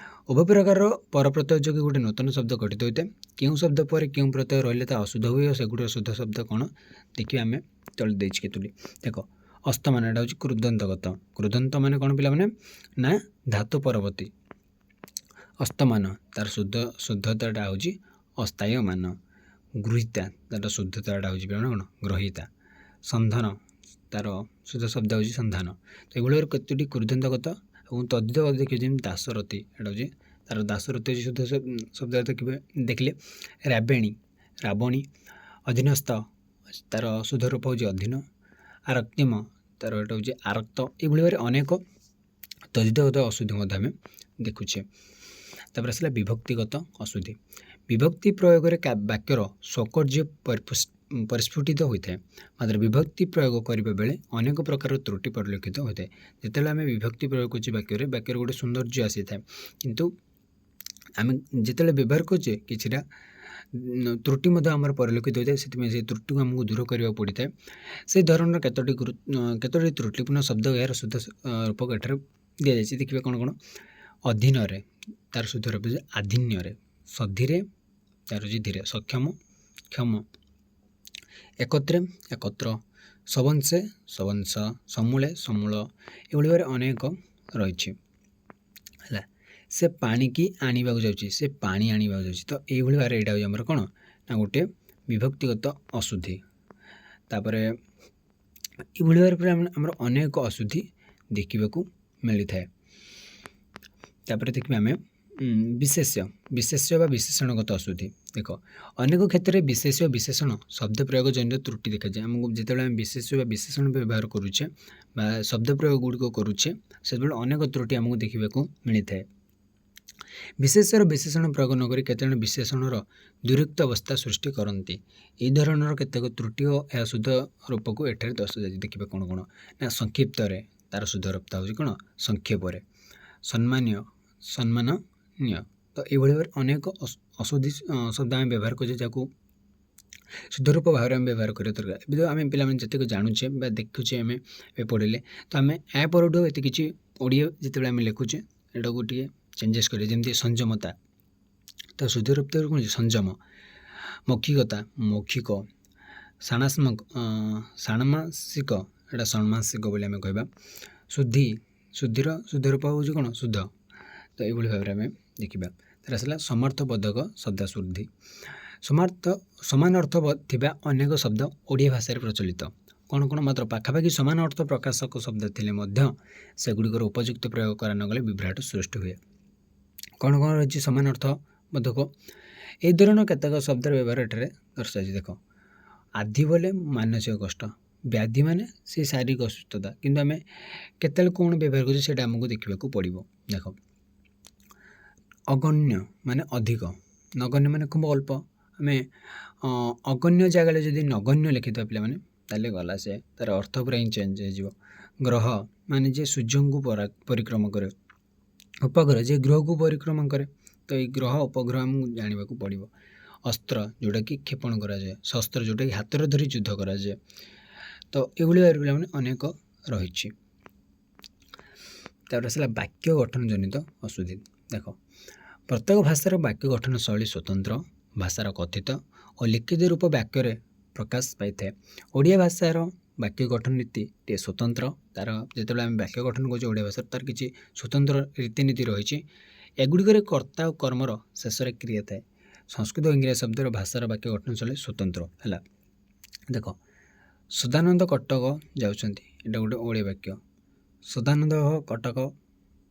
ଉଭୟ ପ୍ରକାରର ପରପ୍ରତ୍ୟୟ ଯୋଗୁଁ ଗୋଟେ ନୂତନ ଶବ୍ଦ ଗଠିତ ହୋଇଥାଏ। କେଉଁ ଶବ୍ଦ ପରେ କେଉଁ ପ୍ରତ୍ୟୟ ରହିଲେ ତା ଅଶୁଦ୍ଧ ହୁଏ ଓ ସେଗୁଡ଼ିକ ଶୁଦ୍ଧ ଶବ୍ଦ କ'ଣ ଦେଖିବା। ଆମେ ତଳେ ଦେଇଛି କେତୋଟି। ଦେଖ ଅସ୍ତମାନ ଏଇଟା ହେଉଛି କୃଦନ୍ତଗତ। କୃଦନ୍ତ ମାନେ କ'ଣ ପିଲାମାନେ ନା ଧାତୁ ପରବର୍ତ୍ତୀ। ଅସ୍ତମାନ ତା'ର ଶୁଦ୍ଧତାଟା ହେଉଛି ଅସ୍ଥାୟମାନ। ଗୃହୀତା ତା'ର ଶୁଦ୍ଧତାଟା ହେଉଛି ପିଲାମାନେ କ'ଣ ଗ୍ରହୀତା। ସନ୍ଧାନ ତା'ର ଶୁଦ୍ଧ ଶବ୍ଦ ହେଉଛି ସନ୍ଧାନ। ତ ଏଭଳି ଭାବରେ କେତୋଟି କୃଦନ୍ତଗତ ଏବଂ ତଦ୍ଧିତ ଦେଖିବେ। ଯେମିତି ଦାସରଥୀ ଏଇଟା ହେଉଛି ତା'ର ଦାସରଥୀ ହେଉଛି ଶୁଦ୍ଧ ଶବ୍ଦ ଦେଖିଲେ। ରାବେଣୀ ରାବଣୀ। ଅଧୀନସ୍ଥ ତା'ର ଶୁଦ୍ଧ ରୂପ ହେଉଛି ଅଧୀନ। ଆରକ୍ତିମ ତା'ର ଏଇଟା ହେଉଛି ଆରକ୍ତ। ଏଭଳି ଭାବରେ ଅନେକ ତଦ୍ଧିତଗତ ଅଶୁଦ୍ଧି ମଧ୍ୟ ଆମେ ଦେଖୁଛେ। ତାପରେ ଆସିଲା ବିଭକ୍ତିଗତ ଅଶୁଦ୍ଧି। ବିଭକ୍ତି ପ୍ରୟୋଗରେ ବାକ୍ୟର ସ୍ୱକର୍ଯ୍ୟ ପରିସ୍ଫୁଟିତ ହୋଇଥାଏ। ମାତ୍ର ବିଭକ୍ତି ପ୍ରୟୋଗ କରିବା ବେଳେ ଅନେକ ପ୍ରକାର ତ୍ରୁଟି ପରିଲକ୍ଷିତ ହୋଇଥାଏ। ଯେତେବେଳେ ଆମେ ବିଭକ୍ତି ପ୍ରୟୋଗ କରୁଛେ ବାକ୍ୟରେ ଗୋଟେ ସୌନ୍ଦର୍ଯ୍ୟ ଆସିଥାଏ, କିନ୍ତୁ ଆମେ ଯେତେବେଳେ ବ୍ୟବହାର କରୁଛେ କିଛିଟା ତ୍ରୁଟି ମଧ୍ୟ ଆମର ପରିଲକ୍ଷିତ ହୋଇଥାଏ। ସେଥିପାଇଁ ସେହି ତ୍ରୁଟିକୁ ଆମକୁ ଦୂର କରିବାକୁ ପଡ଼ିଥାଏ। ସେହି ଧରଣର କେତୋଟି ତ୍ରୁଟିପୂର୍ଣ୍ଣ ଶବ୍ଦ ଏହାର ଶୁଦ୍ଧ ରୂପକ ଏଠାରେ ଦିଆଯାଇଛି। ଦେଖିବେ କ'ଣ କ'ଣ। ଅଧୀନରେ ତା'ର ଶୁଦ୍ଧ ରୂପ ହେଉଛି ଆଧିନ୍ୟରେ। ସଧିରେ ତା'ର ହେଉଛି ଧୀରେ। ସକ୍ଷମ କ୍ଷମ। ଏକତ୍ରେ ଏକତ୍ର। ସବଂଶେ ସବଂଶ। ସମୂଳେ ସମୂଳ। ଏଭଳି ଭାବରେ ଅନେକ ରହିଛି ହେଲା। ସେ ପାଣିକି ଆଣିବାକୁ ଯାଉଛି, ସେ ପାଣି ଆଣିବାକୁ ଯାଉଛି। ତ ଏଇଭଳି ଭାବରେ ଏଇଟା ହେଉଛି ଆମର କ'ଣ ନା ଗୋଟେ ବିଭକ୍ତିଗତ ଅଶୁଦ୍ଧି। ତାପରେ ଏଇଭଳି ଭାବରେ ଆମର ଅନେକ ଅଶୁଦ୍ଧି ଦେଖିବାକୁ ମିଳିଥାଏ। ତାପରେ ଦେଖିବା ଆମେ ବିଶେଷ୍ୟ ବା ବିଶେଷଣଗତ ଅଶୁଦ୍ଧି। ଦେଖ ଅନେକ କ୍ଷେତ୍ରରେ ବିଶେଷ୍ୟ ବିଶେଷଣ ଶବ୍ଦ ପ୍ରୟୋଗ ଜନିତ ତ୍ରୁଟି ଦେଖାଯାଏ। ଆମକୁ ଯେତେବେଳେ ଆମେ ବିଶେଷ୍ୟ ବା ବିଶେଷଣ ବ୍ୟବହାର କରୁଛେ ବା ଶବ୍ଦ ପ୍ରୟୋଗ ଗୁଡ଼ିକ କରୁଛେ ସେତେବେଳେ ଅନେକ ତ୍ରୁଟି ଆମକୁ ଦେଖିବାକୁ ମିଳିଥାଏ। ବିଶେଷ୍ୟର ବିଶେଷଣ ପ୍ରୟୋଗ ନକରି କେତେଜଣ ବିଶେଷଣର ଦୂରତ୍ୱ ଅବସ୍ଥା ସୃଷ୍ଟି କରନ୍ତି। ଏହି ଧରଣର କେତେକ ତ୍ରୁଟି ଓ ଏହା ଶୁଦ୍ଧ ରୂପକୁ ଏଠାରେ ଦର୍ଶାଯାଇଛି। ଦେଖିବେ କ'ଣ କ'ଣ ନା ସଂକ୍ଷିପ୍ତରେ ତା'ର ଶୁଦ୍ଧ ରୂପ ହେଉଛି କ'ଣ ସଂକ୍ଷେପରେ। ସମ୍ମାନନୀୟ। ତ ଏଇଭଳି ଭାବରେ ଅନେକ ଅଶୁଦ୍ଧି ଶବ୍ଦ ଆମେ ବ୍ୟବହାର କରୁଛେ ଯାହାକୁ ଶୁଦ୍ଧ ରୂପ ଭାବରେ ଆମେ ବ୍ୟବହାର କରିବା ଦରକାର। ଏବେ ଆମେ ପିଲାମାନେ ଯେତିକି ଜାଣୁଛେ ବା ଦେଖୁଛେ ଆମେ ଏବେ ପଢ଼ିଲେ, ତ ଆମେ ଏହା ପରଠୁ ଏତେ କିଛି ଓଡ଼ିଆ ଯେତେବେଳେ ଆମେ ଲେଖୁଛେ ଏଟାକୁ ଟିକେ ଚେଞ୍ଜେସ୍ କରିବା। ଯେମିତି ସଂଯମତା ତ ଶୁଦ୍ଧ ରୂପ କ'ଣ ସଂଯମ। ମୌଖିକତା ମୌଖିକ। ଷାଣ୍ମାସିକ ଏଇଟା ଷାଣ୍ମାସିକ ବୋଲି ଆମେ କହିବା। ଶୁଦ୍ଧିର ଶୁଦ୍ଧ ରୂପ ହେଉଛି କ'ଣ ଶୁଦ୍ଧ। ତ ଏଇଭଳି ଭାବରେ ଆମେ ଦେଖିବା। ତାର ଆସିଲା ସମର୍ଥବୋଧକ ଶବ୍ଦାଶୁଦ୍ଧି। ସମାନ ଅର୍ଥ ଥିବା ଅନେକ ଶବ୍ଦ ଓଡ଼ିଆ ଭାଷାରେ ପ୍ରଚଳିତ। କ'ଣ କ'ଣ ମାତ୍ର ପାଖାପାଖି ସମାନ ଅର୍ଥ ପ୍ରକାଶକ ଶବ୍ଦ ଥିଲେ ମଧ୍ୟ ସେଗୁଡ଼ିକର ଉପଯୁକ୍ତ ପ୍ରୟୋଗ କରାନଗଲେ ବିଭ୍ରାଟ ସୃଷ୍ଟି ହୁଏ। କ'ଣ କ'ଣ ରହିଛି ସମାନ ଅର୍ଥ ବୋଧକ। ଏହି ଧରଣ କେତେକ ଶବ୍ଦର ବ୍ୟବହାର ଏଠାରେ ଦର୍ଶାଯାଇଛି। ଦେଖ ଆଧି ବୋଲେ ମାନସିକ କଷ୍ଟ, ବ୍ୟାଧି ମାନେ ସେ ଶାରୀରିକ ଅସୁସ୍ଥତା, କିନ୍ତୁ ଆମେ କେତେବେଳେ କ'ଣ ବ୍ୟବହାର କରୁଛୁ ସେଇଟା ଆମକୁ ଦେଖିବାକୁ ପଡ଼ିବ। ଦେଖ, ଅଗଣ୍ୟ ମାନେ ଅଧିକ, ନଗଣ୍ୟ ମାନେ ଖୁବ୍ ଅଳ୍ପ। ଆମେ ଅଗଣ୍ୟ ଜାଗାରେ ଯଦି ନଗଣ୍ୟ ଲେଖିଥିବା ପିଲାମାନେ, ତାହେଲେ ଗଲା, ସେ ତା'ର ଅର୍ଥ ପୁରା ହିଁ ଚେଞ୍ଜ ହେଇଯିବ। ଗ୍ରହ ମାନେ ଯେ ସୂର୍ଯ୍ୟଙ୍କୁ ପରିକ୍ରମା କରେ। ଉପଗ୍ରହ ଯେ ଗ୍ରହକୁ ପରିକ୍ରମା କରେ। ତ ଏଇ ଗ୍ରହ ଉପଗ୍ରହ ଆମକୁ ଜାଣିବାକୁ ପଡ଼ିବ। ଅସ୍ତ୍ର ଯେଉଁଟାକି କ୍ଷେପଣ କରାଯାଏ, ଶସ୍ତ୍ର ଯେଉଁଟାକି ହାତରେ ଧରି ଯୁଦ୍ଧ କରାଯାଏ। ତ ଏଭଳି ଭାବରେ ପିଲାମାନେ ଅନେକ ରହିଛି। ତାପରେ ଆସିଲା ବାକ୍ୟ ଗଠନ ଜନିତ ଅଶୁଦ୍ଧି। ଦେଖ, ପ୍ରତ୍ୟେକ ଭାଷାର ବାକ୍ୟ ଗଠନ ଶୈଳୀ ସ୍ୱତନ୍ତ୍ର, ଭାଷାର କଥିତ ଓ ଲିଖିତ ରୂପ ବାକ୍ୟରେ ପ୍ରକାଶ ପାଇଥାଏ। ଓଡ଼ିଆ ଭାଷାର ବାକ୍ୟ ଗଠନ ନୀତି ଟିକେ ସ୍ୱତନ୍ତ୍ର। ତା'ର ଯେତେବେଳେ ଆମେ ବାକ୍ୟ ଗଠନ କରୁଛୁ ଓଡ଼ିଆ ଭାଷାର, ତା'ର କିଛି ସ୍ୱତନ୍ତ୍ର ରୀତିନୀତି ରହିଛି। ଏଗୁଡ଼ିକରେ କର୍ତ୍ତା ଓ କର୍ମର ଶେଷରେ କ୍ରିୟା ଥାଏ। ସଂସ୍କୃତ ଓ ଇଂରାଜୀ ଶବ୍ଦର ଭାଷାର ବାକ୍ୟ ଗଠନ ଶୈଳୀ ସ୍ୱତନ୍ତ୍ର ହେଲା। ଦେଖ, ସଦାନନ୍ଦ କଟକ ଯାଉଛନ୍ତି, ଏଇଟା ଗୋଟେ ଓଡ଼ିଆ ବାକ୍ୟ। ସଦାନନ୍ଦ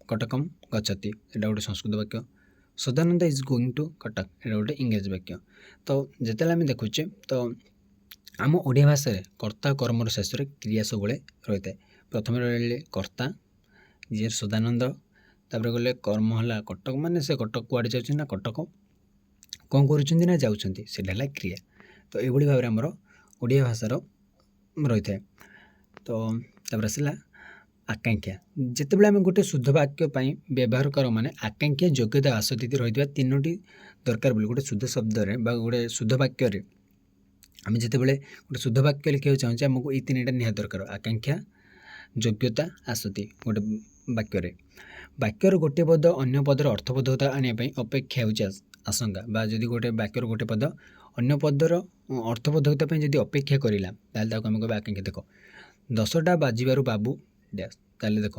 କଟକମ୍ ଗଚ୍ଛତି, ଏଇଟା ଗୋଟେ ସଂସ୍କୃତ ବାକ୍ୟ। Sadananda is going to Cuttack, ଏଇଟା ଗୋଟେ ଇଂରାଜୀ ବାକ୍ୟ। ତ ଯେତେବେଳେ ଆମେ ଦେଖୁଛେ, ତ ଆମ ଓଡ଼ିଆ ଭାଷାରେ କର୍ତ୍ତା କର୍ମର ଶେଷରେ କ୍ରିୟା ସବୁବେଳେ ରହିଥାଏ। ପ୍ରଥମେ ରହିଲେ କର୍ତ୍ତା, ଯିଏ ସଦାନନ୍ଦ, ତାପରେ ଗଲେ କର୍ମ ହେଲା କଟକ, ମାନେ ସେ କଟକ କୁଆଡ଼େ ଯାଉଛନ୍ତି ନା କଟକ, କ'ଣ କରୁଛନ୍ତି ନା ଯାଉଛନ୍ତି, ସେଇଟା ହେଲା କ୍ରିୟା। ତ ଏଇଭଳି ଭାବରେ ଆମର ଓଡ଼ିଆ ଭାଷାର ରହିଥାଏ। ତ ତାପରେ ଆସିଲା ଆକାଂକ୍ଷା। ଯେତେବେଳେ ଆମେ ଗୋଟେ ଶୁଦ୍ଧ ବାକ୍ୟ ପାଇଁ ବ୍ୟବହାର କର, ମାନେ ଆକାଂକ୍ଷା, ଯୋଗ୍ୟତା, ଆଶତିଥି ରହିଥିବା ତିନୋଟି ଦରକାର ବୋଲି ଗୋଟେ ଶୁଦ୍ଧ ଶବ୍ଦରେ ବା ଗୋଟେ ଶୁଦ୍ଧ ବାକ୍ୟରେ ଆମେ ଯେତେବେଳେ ଗୋଟେ ଶୁଦ୍ଧ ବାକ୍ୟ ଲେଖିବାକୁ ଚାହୁଁଛେ, ଆମକୁ ଏଇ ତିନିଟା ନିହାତି ଦରକାର: ଆକାଂକ୍ଷା, ଯୋଗ୍ୟତା, ଆଶତି। ଗୋଟେ ବାକ୍ୟରେ ବାକ୍ୟର ଗୋଟିଏ ପଦ ଅନ୍ୟ ପଦର ଅର୍ଥବୋଧକତା ଆଣିବା ପାଇଁ ଅପେକ୍ଷା ହେଉଛି ଆଶଙ୍କା, ବା ଯଦି ଗୋଟେ ବାକ୍ୟର ଗୋଟେ ପଦ ଅନ୍ୟ ପଦର ଅର୍ଥବୋଧକତା ପାଇଁ ଯଦି ଅପେକ୍ଷା କରିଲା, ତାହେଲେ ତାକୁ ଆମେ କହିବା ଆକାଂକ୍ଷା। ଦେଖ, 10ଟା ବାଜିବାରୁ ବାବୁ ଡ୍ୟାସ୍, ତାହେଲେ ଦେଖ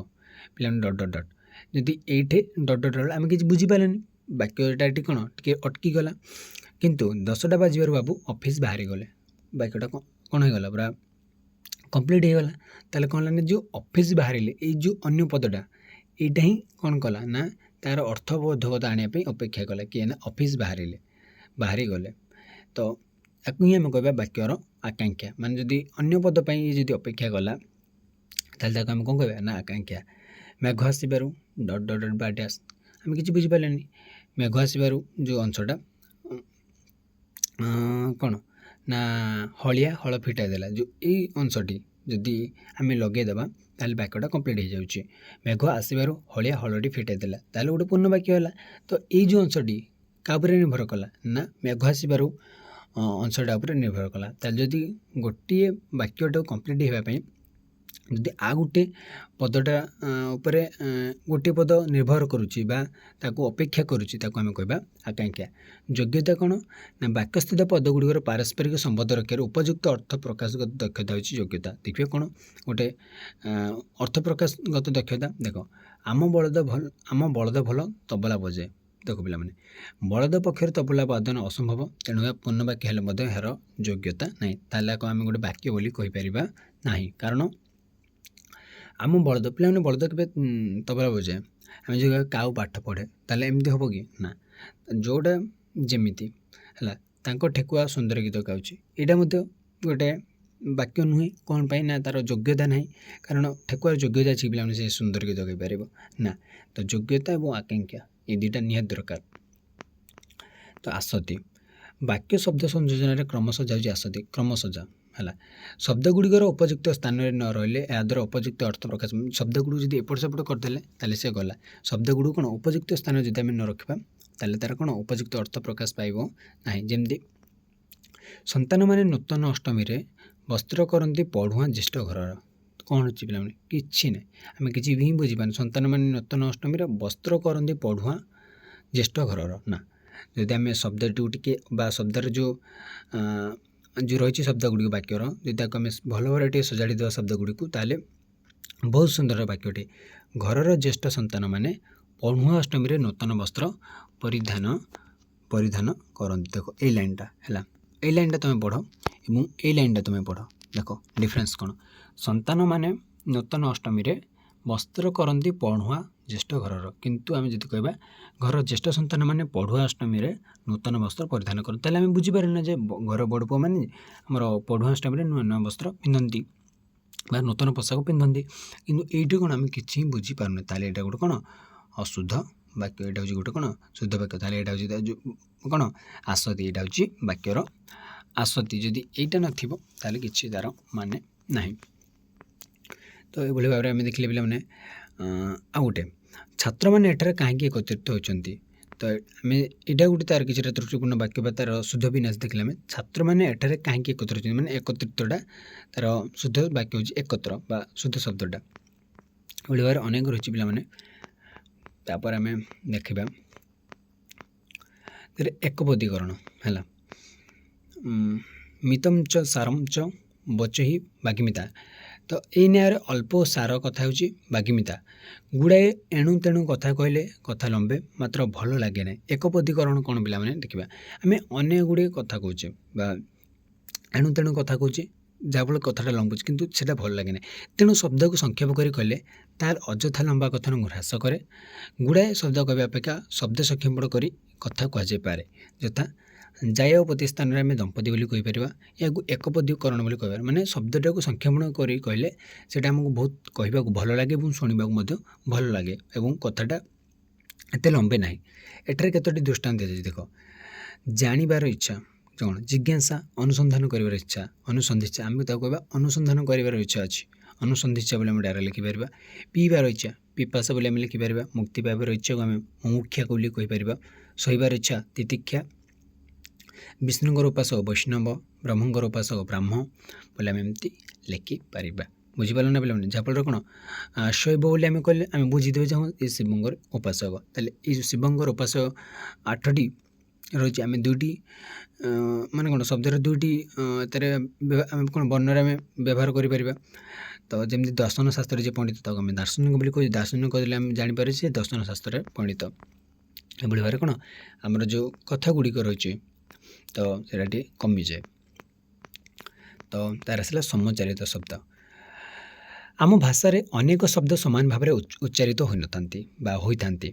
ପିଲାମାନେ ଡଟ୍ ଡଟ୍ ଡଟ୍, ଯଦି ଏଇଠି ଡଟ୍ ଡଟ୍ ଡଟ୍ ଆମେ କିଛି ବୁଝିପାରିଲାନି, ବାକ୍ୟଟା ଏଠି କ'ଣ ଟିକେ ଅଟକିଗଲା। କିନ୍ତୁ 10ଟା ବାଜିବାରୁ ବାବୁ ଅଫିସ୍ ବାହାରିଗଲେ, ବାକ୍ୟଟା କ'ଣ ହେଇଗଲା, ପୁରା କମ୍ପ୍ଲିଟ୍ ହେଇଗଲା। ତାହେଲେ କ'ଣ ହେଲା ନା, ଯେଉଁ ଅଫିସ୍ ବାହାରିଲେ, ଏଇ ଯେଉଁ ଅନ୍ୟ ପଦଟା, ଏଇଟା ହିଁ କ'ଣ କଲା ନା, ତା'ର ଅର୍ଥବୋଧକତା ଆଣିବା ପାଇଁ ଅପେକ୍ଷା କଲା, କିଏ ନା ଅଫିସ୍ ବାହାରିଗଲେ। ତ ତାକୁ ହିଁ ଆମେ କହିବା ବାକ୍ୟର ଆକାଂକ୍ଷା। ମାନେ ଯଦି ଅନ୍ୟ ପଦ ପାଇଁ ଯଦି ଅପେକ୍ଷା କଲା, ତାହେଲେ ତାକୁ ଆମେ କ'ଣ କହିବା ନା ଆକାଂକ୍ଷା। ମେଘ ଆସିବାରୁ ଡଟ୍ ଡଟ୍ ଡଟ୍ ବା ଡ୍ୟାସ୍, ଆମେ କିଛି ବୁଝିପାରିଲେନି। ମେଘ ଆସିବାରୁ ଯେଉଁ ଅଂଶଟା କ'ଣ ନା, ହଳିଆ ହଳ ଫିଟାଇ ଦେଲା, ଯେଉଁ ଏଇ ଅଂଶଟି ଯଦି ଆମେ ଲଗେଇଦେବା, ତାହେଲେ ବାକ୍ୟଟା କମ୍ପ୍ଲିଟ୍ ହେଇଯାଉଛି। ମେଘ ଆସିବାରୁ ହଳିଆ ହଳଟି ଫିଟାଇ ଦେଲା, ତାହେଲେ ଗୋଟେ ପୂର୍ଣ୍ଣ ବାକ୍ୟ ହେଲା। ତ ଏଇ ଯେଉଁ ଅଂଶଟି କାହା ଉପରେ ନିର୍ଭର କଲା ନା, ମେଘ ଆସିବାରୁ ଅଂଶଟା ଉପରେ ନିର୍ଭର କଲା। ତାହେଲେ ଯଦି ଗୋଟିଏ ବାକ୍ୟଟାକୁ କମ୍ପ୍ଲିଟ୍ ହେବା ପାଇଁ ଯଦି ଆଉ ଗୋଟେ ପଦଟା ଉପରେ ଗୋଟିଏ ପଦ ନିର୍ଭର କରୁଛି ବା ତାକୁ ଅପେକ୍ଷା କରୁଛି, ତାକୁ ଆମେ କହିବା ଆକାଂକ୍ଷା। ଯୋଗ୍ୟତା କ'ଣ ନା, ବାକ୍ୟସ୍ଥିତ ପଦଗୁଡ଼ିକର ପାରସ୍ପରିକ ସମ୍ବନ୍ଧ ରକ୍ଷାର ଉପଯୁକ୍ତ ଅର୍ଥ ପ୍ରକାଶଗତ ଦକ୍ଷତା ହେଉଛି ଯୋଗ୍ୟତା। ଦେଖିବେ କ'ଣ ଗୋଟେ ଅର୍ଥ ପ୍ରକାଶଗତ ଦକ୍ଷତା। ଦେଖ, ଆମ ବଳଦ ଭଲ ତବଲା ବଜାଏ। ଦେଖ ପିଲାମାନେ, ବଳଦ ପକ୍ଷରେ ତବଲା ବାଦନ ଅସମ୍ଭବ, ତେଣୁ ଏହା ପୂର୍ଣ୍ଣ ବାକ୍ୟ ହେଲେ ମଧ୍ୟ ଏହାର ଯୋଗ୍ୟତା ନାହିଁ। ତାହେଲେ ଆମେ ଗୋଟେ ବାକ୍ୟ ବୋଲି କହିପାରିବା ନାହିଁ, କାରଣ ଆମ ପିଲାମାନେ ବଳଦ କେବେ ତବଲା ବଜାଏ। ଆମେ ଯଦି କାଉ ପାଠ ପଢ଼େ, ତାହେଲେ ଏମିତି ହେବ କି ନା, ଯେଉଁଟା ଯେମିତି ହେଲା, ତାଙ୍କ ଠେକୁଆ ସୁନ୍ଦର ଗୀତ ଗାଉଛି, ଏଇଟା ମଧ୍ୟ ଗୋଟେ ବାକ୍ୟ ନୁହେଁ। କ'ଣ ପାଇଁ ନା, ତା'ର ଯୋଗ୍ୟତା ନାହିଁ। କାରଣ ଠେକୁଆର ଯୋଗ୍ୟତା ଅଛି ପିଲାମାନେ ସେ ସୁନ୍ଦର ଗୀତ ଗାଇପାରିବ ନା। ତ ଯୋଗ୍ୟତା ଏବଂ ଆକାଂକ୍ଷା ଏ ଦୁଇଟା ନିହାତି ଦରକାର। ତ ଆଶତି, ବାକ୍ୟ ଶବ୍ଦ ସଂଯୋଜନରେ କ୍ରମଶଃ ଯାଉଛି ଆଶତି, କ୍ରମଶଃ ହେଲା। ଶବ୍ଦଗୁଡ଼ିକର ଉପଯୁକ୍ତ ସ୍ଥାନରେ ନ ରହିଲେ ଏହାଦ୍ୱାରା ଉପଯୁକ୍ତ ଅର୍ଥ ପ୍ରକାଶ, ଶବ୍ଦଗୁଡ଼ିକୁ ଯଦି ଏପଟ ସେପଟ କରିଦେଲେ, ତାହେଲେ ସେ ଗଲା। ଶବ୍ଦଗୁଡ଼ିକୁ କ'ଣ ଉପଯୁକ୍ତ ସ୍ଥାନରେ ଯଦି ଆମେ ନ ରଖିବା, ତାହେଲେ ତା'ର କ'ଣ ଉପଯୁକ୍ତ ଅର୍ଥ ପ୍ରକାଶ ପାଇବ ନାହିଁ। ଯେମିତି ସନ୍ତାନମାନେ ନୂତନ ଅଷ୍ଟମୀରେ ବସ୍ତ୍ର କରନ୍ତି ପଢ଼ୁଆଁ ଜ୍ୟେଷ୍ଠ ଘରର। କ'ଣ ଅଛି ପିଲାମାନେ, କିଛି ନାହିଁ, ଆମେ କିଛି ବି ହିଁ ବୁଝିପାରୁନି। ସନ୍ତାନମାନେ ନୂତନ ଅଷ୍ଟମୀରେ ବସ୍ତ୍ର କରନ୍ତି ପଢ଼ୁଆଁ ଜ୍ୟେଷ୍ଠ ଘରର ନା। ଯଦି ଆମେ ଶବ୍ଦଟିକୁ ଟିକେ ବା ଶବ୍ଦର ଯେଉଁ ରହିଛି ଶବ୍ଦଗୁଡ଼ିକ ବାକ୍ୟର, ଯଦି ତାକୁ ଆମେ ଭଲ ଭାବରେ ଟିକେ ସଜାଡ଼ି ଦେବା ଶବ୍ଦଗୁଡ଼ିକୁ, ତାହେଲେ ବହୁତ ସୁନ୍ଦର ବାକ୍ୟଟି। ଘରର ଜ୍ୟେଷ୍ଠ ସନ୍ତାନମାନେ ପଢ଼ୁଆଁ ଅଷ୍ଟମୀରେ ନୂତନ ବସ୍ତ୍ର ପରିଧାନ କରନ୍ତି। ଦେଖ, ଏଇ ଲାଇନ୍ଟା ହେଲା, ଏଇ ଲାଇନ୍ଟା ତୁମେ ପଢ଼ ଏବଂ ଏଇ ଲାଇନ୍ଟା ତୁମେ ପଢ଼। ଦେଖ ଡିଫରେନ୍ସ କ'ଣ। ସନ୍ତାନମାନେ ନୂତନ ଅଷ୍ଟମୀରେ ବସ୍ତ୍ର କରନ୍ତି ପଢ଼ୁଆଁ ଜ୍ୟେଷ୍ଠ ଘରର, କିନ୍ତୁ ଆମେ ଯଦି କହିବା ଘରର ଜ୍ୟେଷ୍ଠ ସନ୍ତାନମାନେ ପଢ଼ୁଆଁ ଅଷ୍ଟମୀରେ ନୂତନ ବସ୍ତ୍ର ପରିଧାନ କରନ୍ତି, ତାହେଲେ ଆମେ ବୁଝିପାରିଲେ ନା ଯେ ଘର ବଡ଼ ପୁଅମାନେ ଆମର ପଢ଼ୁଆଁ ଅଷ୍ଟମୀରେ ନୂଆ ନୂଆ ବସ୍ତ୍ର ପିନ୍ଧନ୍ତି। ବା ନୂତନ ପୋଷାକ ପିନ୍ଧନ୍ତି। କିନ୍ତୁ ଏଇଠି କ'ଣ ଆମେ କିଛି ହିଁ ବୁଝିପାରୁନେ, ତାହେଲେ ଏଇଟା ଗୋଟେ କ'ଣ ଅଶୁଦ୍ଧ ବାକ୍ୟ, ଏଇଟା ହେଉଛି ଗୋଟେ କ'ଣ ଶୁଦ୍ଧ ବାକ୍ୟ। ତାହେଲେ ଏଇଟା ହେଉଛି କ'ଣ ଆସତି, ଏଇଟା ହେଉଛି ବାକ୍ୟର ଆସତି। ଯଦି ଏଇଟା ନଥିବ ତାହେଲେ କିଛି ତା'ର ମାନେ ନାହିଁ। ତ ଏଭଳି ଭାବରେ ଆମେ ଦେଖିଲେ ପିଲାମାନେ। ଆଉ ଗୋଟେ, ଛାତ୍ରମାନେ ଏଠାରେ କାହିଁକି ଏକତ୍ରିତ ହେଉଛନ୍ତି, ତ ଆମେ ଏଇଟା ଗୋଟେ ତା'ର କିଛିଟା ତ୍ରୁଟିପୂର୍ଣ୍ଣ ବାକ୍ୟ ବା ତା'ର ଶୁଦ୍ଧ ବିନ୍ୟାସ ଦେଖିଲେ ଆମେ। ଛାତ୍ରମାନେ ଏଠାରେ କାହିଁକି ଏକତ୍ରିତ ହେଉଛନ୍ତି, ମାନେ ଏକତ୍ରିତଟା ତା'ର ଶୁଦ୍ଧ ବାକ୍ୟ ହେଉଛି ଏକତ୍ର ବା ଶୁଦ୍ଧ ଶବ୍ଦଟା। ଏଭଳି ଭାବରେ ଅନେକ ରହିଛି ପିଲାମାନେ। ତାପରେ ଆମେ ଦେଖିବା ଏକପଦୀକରଣ ହେଲା। ମିତମ ଚ ସାରମ ଚ ବଚହି ବାଗ୍ମିତା। ତ ଏଇ ନ୍ୟାୟରେ ଅଳ୍ପ ସାର କଥା ହେଉଛି ବାଗ୍ମିତା। ଗୁଡ଼ାଏ ଏଣୁ ତେଣୁ କଥା କହିଲେ କଥା ଲମ୍ବେ, ମାତ୍ର ଭଲ ଲାଗେ ନାହିଁ। ଏକପଦୀକରଣ କ'ଣ ପିଲାମାନେ ଦେଖିବା। ଆମେ ଅନେକ ଗୁଡ଼ିଏ କଥା କହୁଛେ ବା ଏଣୁ ତେଣୁ କଥା କହୁଛେ, ଯାହାଫଳରେ କଥାଟା ଲମ୍ବୁଛି କିନ୍ତୁ ସେଇଟା ଭଲ ଲାଗେ ନାହିଁ। ତେଣୁ ଶବ୍ଦକୁ ସଂକ୍ଷେପ କରି କହିଲେ ତାର ଅଯଥା ଲମ୍ବା କଥନକୁ ହ୍ରାସ କରେ। ଗୁଡ଼ାଏ ଶବ୍ଦ କହିବା ଅପେକ୍ଷା ଶବ୍ଦ ସଂକ୍ଷେପ କରି କଥା କୁହାଯାଇପାରେ। ଯଥା ଜାୟ ଓ ପତି ସ୍ଥାନରେ ଆମେ ଦମ୍ପତି ବୋଲି କହିପାରିବା। ଏହାକୁ ଏକପଦୀକରଣ ବୋଲି କହିପାରିବା। ମାନେ ଶବ୍ଦଟାକୁ ସଂକ୍ଷେପଣ କରି କହିଲେ ସେଇଟା ଆମକୁ ବହୁତ କହିବାକୁ ଭଲ ଲାଗେ ଏବଂ ଶୁଣିବାକୁ ମଧ୍ୟ ଭଲ ଲାଗେ ଏବଂ କଥାଟା ଏତେ ଲମ୍ବେ ନାହିଁ। ଏଠାରେ କେତୋଟି ଦୃଷ୍ଟାନ୍ତ ଦିଆଯାଇଛି ଦେଖ। ଜାଣିବାର ଇଚ୍ଛା କ'ଣ, ଜିଜ୍ଞାସା, ଅନୁସନ୍ଧାନ କରିବାର ଇଚ୍ଛା, ଅନୁସନ୍ଧିତ୍ସା। ଆମେ ତାକୁ କହିବା ଅନୁସନ୍ଧାନ କରିବାର ଇଚ୍ଛା ଅଛି, ଅନୁସନ୍ଧିତ୍ସା ବୋଲି ଆମେ ଡାଇରେକ୍ଟ ଲେଖିପାରିବା। ପିଇବାର ଇଚ୍ଛା, ପିପାସା ବୋଲି ଆମେ ଲେଖିପାରିବା। ମୁକ୍ତି ପାଇବାର ଇଚ୍ଛାକୁ ଆମେ ମୁମୁକ୍ଷା ବୋଲି କହିପାରିବା। ସହିବାର ଇଚ୍ଛା, ତିତିକ୍ଷା। ବିଷ୍ଣୁଙ୍କର ଉପାସକ ବୈଷ୍ଣବ, ବ୍ରହ୍ମଙ୍କର ଉପାସକ ବ୍ରାହ୍ମ ବୋଲି ଆମେ ଏମିତି ଲେଖିପାରିବା। ବୁଝିପାରିଲ ନା ପିଲାମାନେ। ଯାହାଫଳରେ କ'ଣ ଶୈବ ବୋଲି ଆମେ କହିଲେ ଆମେ ବୁଝିଦେବେ ଯେ ହଁ ଏ ଶିବଙ୍କର ଉପାସକ। ତାହେଲେ ଏଇ ଶିବଙ୍କର ଉପାସକ 8ଟି ରହିଛି। ଆମେ 2ଟି ମାନେ କ'ଣ ଶବ୍ଦରେ 2ଟି ଏଥିରେ ଆମେ କ'ଣ ବର୍ଣ୍ଣରେ ଆମେ ବ୍ୟବହାର କରିପାରିବା। ତ ଯେମିତି ଦର୍ଶନ ଶାସ୍ତ୍ରରେ ଯେ ପଣ୍ଡିତ ତାକୁ ଆମେ ଦାର୍ଶନିକ ବୋଲି କହୁଛେ। ଦାର୍ଶନିକ କହିଲେ ଆମେ ଜାଣିପାରୁ ଯେ ଦର୍ଶନ ଶାସ୍ତ୍ରରେ ପଣ୍ଡିତ। ଏଭଳି ଭାବରେ କ'ଣ ଆମର ଯେଉଁ କଥା ଗୁଡ଼ିକ ରହିଛି ତ ସେଇଟା ଟିକେ କମିଯାଏ। ତ ତାର ଆସିଲା ସମଚାରିତ ଶବ୍ଦ। ଆମ ଭାଷାରେ ଅନେକ ଶବ୍ଦ ସମାନ ଭାବରେ ଉଚ୍ଚାରିତ ହୋଇନଥାନ୍ତି ବା ହୋଇଥାନ୍ତି।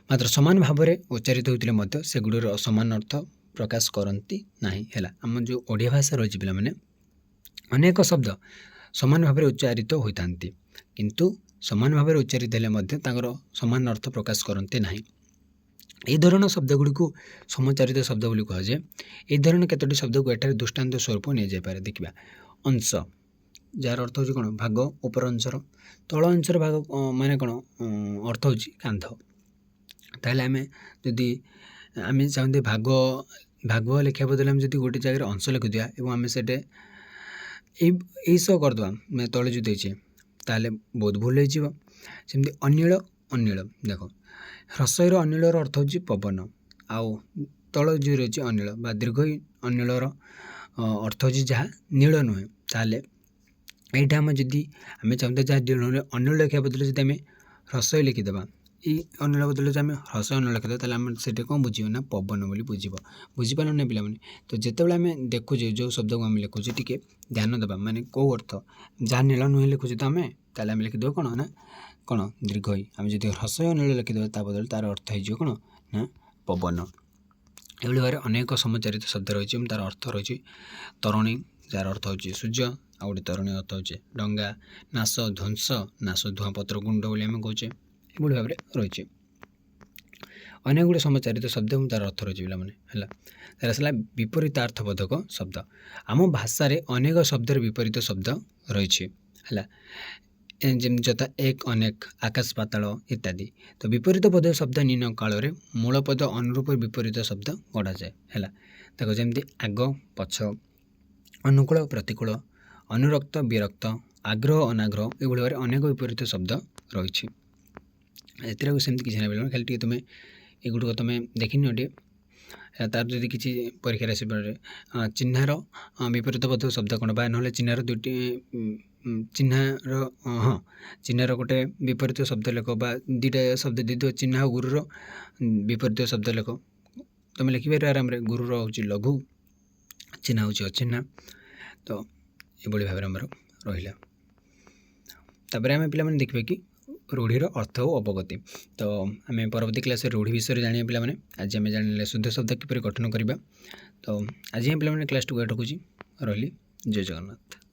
ମାତ୍ର ସମାନ ଭାବରେ ଉଚ୍ଚାରିତ ହୋଇଥିଲେ ମଧ୍ୟ ସେଗୁଡ଼ିକର ସମାନ ଅର୍ଥ ପ୍ରକାଶ କରନ୍ତି ନାହିଁ। ହେଲା, ଆମ ଯେଉଁ ଓଡ଼ିଆ ଭାଷା ରହିଛି ପିଲାମାନେ, ଅନେକ ଶବ୍ଦ ସମାନ ଭାବରେ ଉଚ୍ଚାରିତ ହୋଇଥାନ୍ତି, କିନ୍ତୁ ସମାନ ଭାବରେ ଉଚ୍ଚାରିତ ହେଲେ ମଧ୍ୟ ତାଙ୍କର ସମାନ ଅର୍ଥ ପ୍ରକାଶ କରନ୍ତି ନାହିଁ। ଏହି ଧରଣର ଶବ୍ଦଗୁଡ଼ିକୁ ସମଚାରିତ ଶବ୍ଦ ବୋଲି କୁହାଯାଏ। ଏହି ଧରଣର କେତୋଟି ଶବ୍ଦକୁ ଏଠାରେ ଦୃଷ୍ଟାନ୍ତ ସ୍ୱରୂପ ନିଆଯାଇପାରେ। ଦେଖିବା, ଅଂଶ, ଯାହାର ଅର୍ଥ ହେଉଛି କ'ଣ ଭାଗ, ଉପର ଅଂଶର। ତଳ ଅଂଶର ଭାଗ ମାନେ କ'ଣ ଅର୍ଥ ହେଉଛି କାନ୍ଧ। ତାହେଲେ ଆମେ ଯଦି ଆମେ ଚାହୁଁଛେ ଭାଗ ଲେଖିବା ବଦଳରେ ଆମେ ଯଦି ଗୋଟେ ଜାଗାରେ ଅଂଶ ଲେଖିଦେବା ଏବଂ ଆମେ ସେଇଟା ଏଇସହ କରିଦେବା ମାନେ ତଳେ ଯେଉଁ ଦେଇଛେ, ତାହେଲେ ବହୁତ ଭୁଲ ହେଇଯିବ। ସେମିତି ଅନିଳ, ଅନିଳ ଦେଖ, ହ୍ରସ୍ୱର ଅନିଳର ଅର୍ଥ ହେଉଛି ପବନ, ଆଉ ତଳ ଯେଉଁ ରହିଛି ଅନିଳ ବା ଦୀର୍ଘ ଅନିଳର ଅର୍ଥ ହେଉଛି ଯାହା ନୀଳ ନୁହେଁ। ତାହେଲେ ଏଇଟା ଆମେ ଯଦି ଆମେ ଚାହୁଁଥିବା ଯାହା ଅନିଳ ଲେଖିବା ବଦଳରେ ଯଦି ଆମେ ହ୍ରସ୍ୱ ଲେଖିଦେବା, ଏଇ ଅନିଳ ବଦଳରେ ଯଦି ଆମେ ହ୍ରସ୍ୱ ଅନିଳ ଲେଖିଦେବା, ତାହେଲେ ଆମେ ସେଇଟା କ'ଣ ବୁଝିବ ନା ପବନ ବୋଲି ବୁଝିବ। ବୁଝିପାରିଲ ନା ପିଲାମାନେ। ତ ଯେତେବେଳେ ଆମେ ଦେଖୁଛେ ଯେଉଁ ଶବ୍ଦକୁ ଆମେ ଲେଖୁଛେ ଟିକେ ଧ୍ୟାନ ଦେବା, ମାନେ କେଉଁ ଅର୍ଥ, ଯାହା ନୀଳ ନୁହେଁ ଲେଖୁଛେ ତ ଆମେ, ତାହେଲେ ଆମେ ଲେଖିଦେବା କ'ଣ ନା କ'ଣ ଦୀର୍ଘଇ। ଆମେ ଯଦି ହ୍ରସ୍ୱ ଅନିଳ ଲେଖିଦେବା ତା ବଦଳରେ ତା'ର ଅର୍ଥ ହେଇଯିବ କ'ଣ ନା ପବନ। ଏଭଳି ଭାବରେ ଅନେକ ସମଚାରିତ ଶବ୍ଦ ରହିଛି ଏବଂ ତା'ର ଅର୍ଥ ରହିଛି ତରଣୀ, ଯାହାର ଅର୍ଥ ହେଉଛି ସୂର୍ଯ୍ୟ, ଆଉ ଗୋଟେ ତରଣୀ ଅର୍ଥ ହେଉଛି ଡଙ୍ଗା, ନାଶ, ଧ୍ୱଂସ, ନାଶ ଧୂଆଁ ପତ୍ର ଗୁଣ୍ଡ ବୋଲି ଆମେ କହୁଛେ। ଏଭଳି ଭାବରେ ରହିଛି ଅନେକ ଗୁଡ଼ିଏ ସମଚାରିତ ଶବ୍ଦ ଏବଂ ତା'ର ଅର୍ଥ ରହିଛି ପିଲାମାନେ। ହେଲା, ତା'ର ଆସିଲା ବିପରୀତାର୍ଥବୋଧକ ଶବ୍ଦ। ଆମ ଭାଷାରେ ଅନେକ ଶବ୍ଦର ବିପରୀତ ଶବ୍ଦ ରହିଛି। ହେଲା, ଯେମିତି ଯଥା ଏକ, ଅନେକ, ଆକାଶ, ପାତାଳ ଇତ୍ୟାଦି। ତ ବିପରୀତ ପଦ ଶବ୍ଦ ନିମ୍ନ କାଳରେ ମୂଳ ପଦ ଅନୁରୂପ ବିପରୀତ ଶବ୍ଦ ଗଢ଼ାଯାଏ। ହେଲା, ଦେଖ ଯେମିତି ଆଗ, ପଛ, ଅନୁକୂଳ, ପ୍ରତିକୂଳ, ଅନୁରକ୍ତ, ବିରକ୍ତ, ଆଗ୍ରହ, ଅନାଗ୍ରହ। ଏଭଳି ଭାବରେ ଅନେକ ବିପରୀତ ଶବ୍ଦ ରହିଛି। ଏଥିରେ ସେମିତି କିଛି ନାହିଁ ପିଲାମାନେ, ଖାଲି ଟିକେ ତୁମେ ଏଗୁଡ଼ିକ ତୁମେ ଦେଖିନିଅ ଟିକେ। ତାର ଯଦି କିଛି ପରୀକ୍ଷାରେ ଆସିପାରେ ଚିହ୍ନାର ବିପରୀତ ବୋଧକ ଶବ୍ଦ କ'ଣ, ବା ନହେଲେ ଚିହ୍ନାର 2ଟି ଚିହ୍ନାର ଗୋଟେ ବିପରୀତ ଶବ୍ଦ ଲେଖ, ବା 2ଟା ଶବ୍ଦ ଦେଇଥିବ ଚିହ୍ନା ଆଉ ଗୁରୁର ବିପରୀତ ଶବ୍ଦ ଲେଖ। ତୁମେ ଲେଖିପାରିବ ଆରାମରେ। ଗୁରୁର ହେଉଛି ଲଘୁ, ଚିହ୍ନା ହେଉଛି ଅଚିହ୍ନା। ତ ଏଭଳି ଭାବରେ ଆମର ରହିଲା। ତାପରେ ଆମେ ପିଲାମାନେ ଦେଖିବା କି ରୂଢ଼ିର ଅର୍ଥ ଓ ଅବଗତି। ତ ଆମେ ପରବର୍ତ୍ତୀ କ୍ଲାସରେ ରୂଢ଼ି ବିଷୟରେ ଜାଣିବା ପିଲାମାନେ। ଆଜି ଆମେ ଜାଣିଲେ ଶୁଦ୍ଧ ଶବ୍ଦ କିପରି ଗଠନ କରିବା। ତ ଆଜି ଆମେ ପିଲାମାନେ କ୍ଲାସ୍ଟିକୁ ଏଇଠି ରଖୁଛି। ରହିଲି, ଜୟ ଜଗନ୍ନାଥ।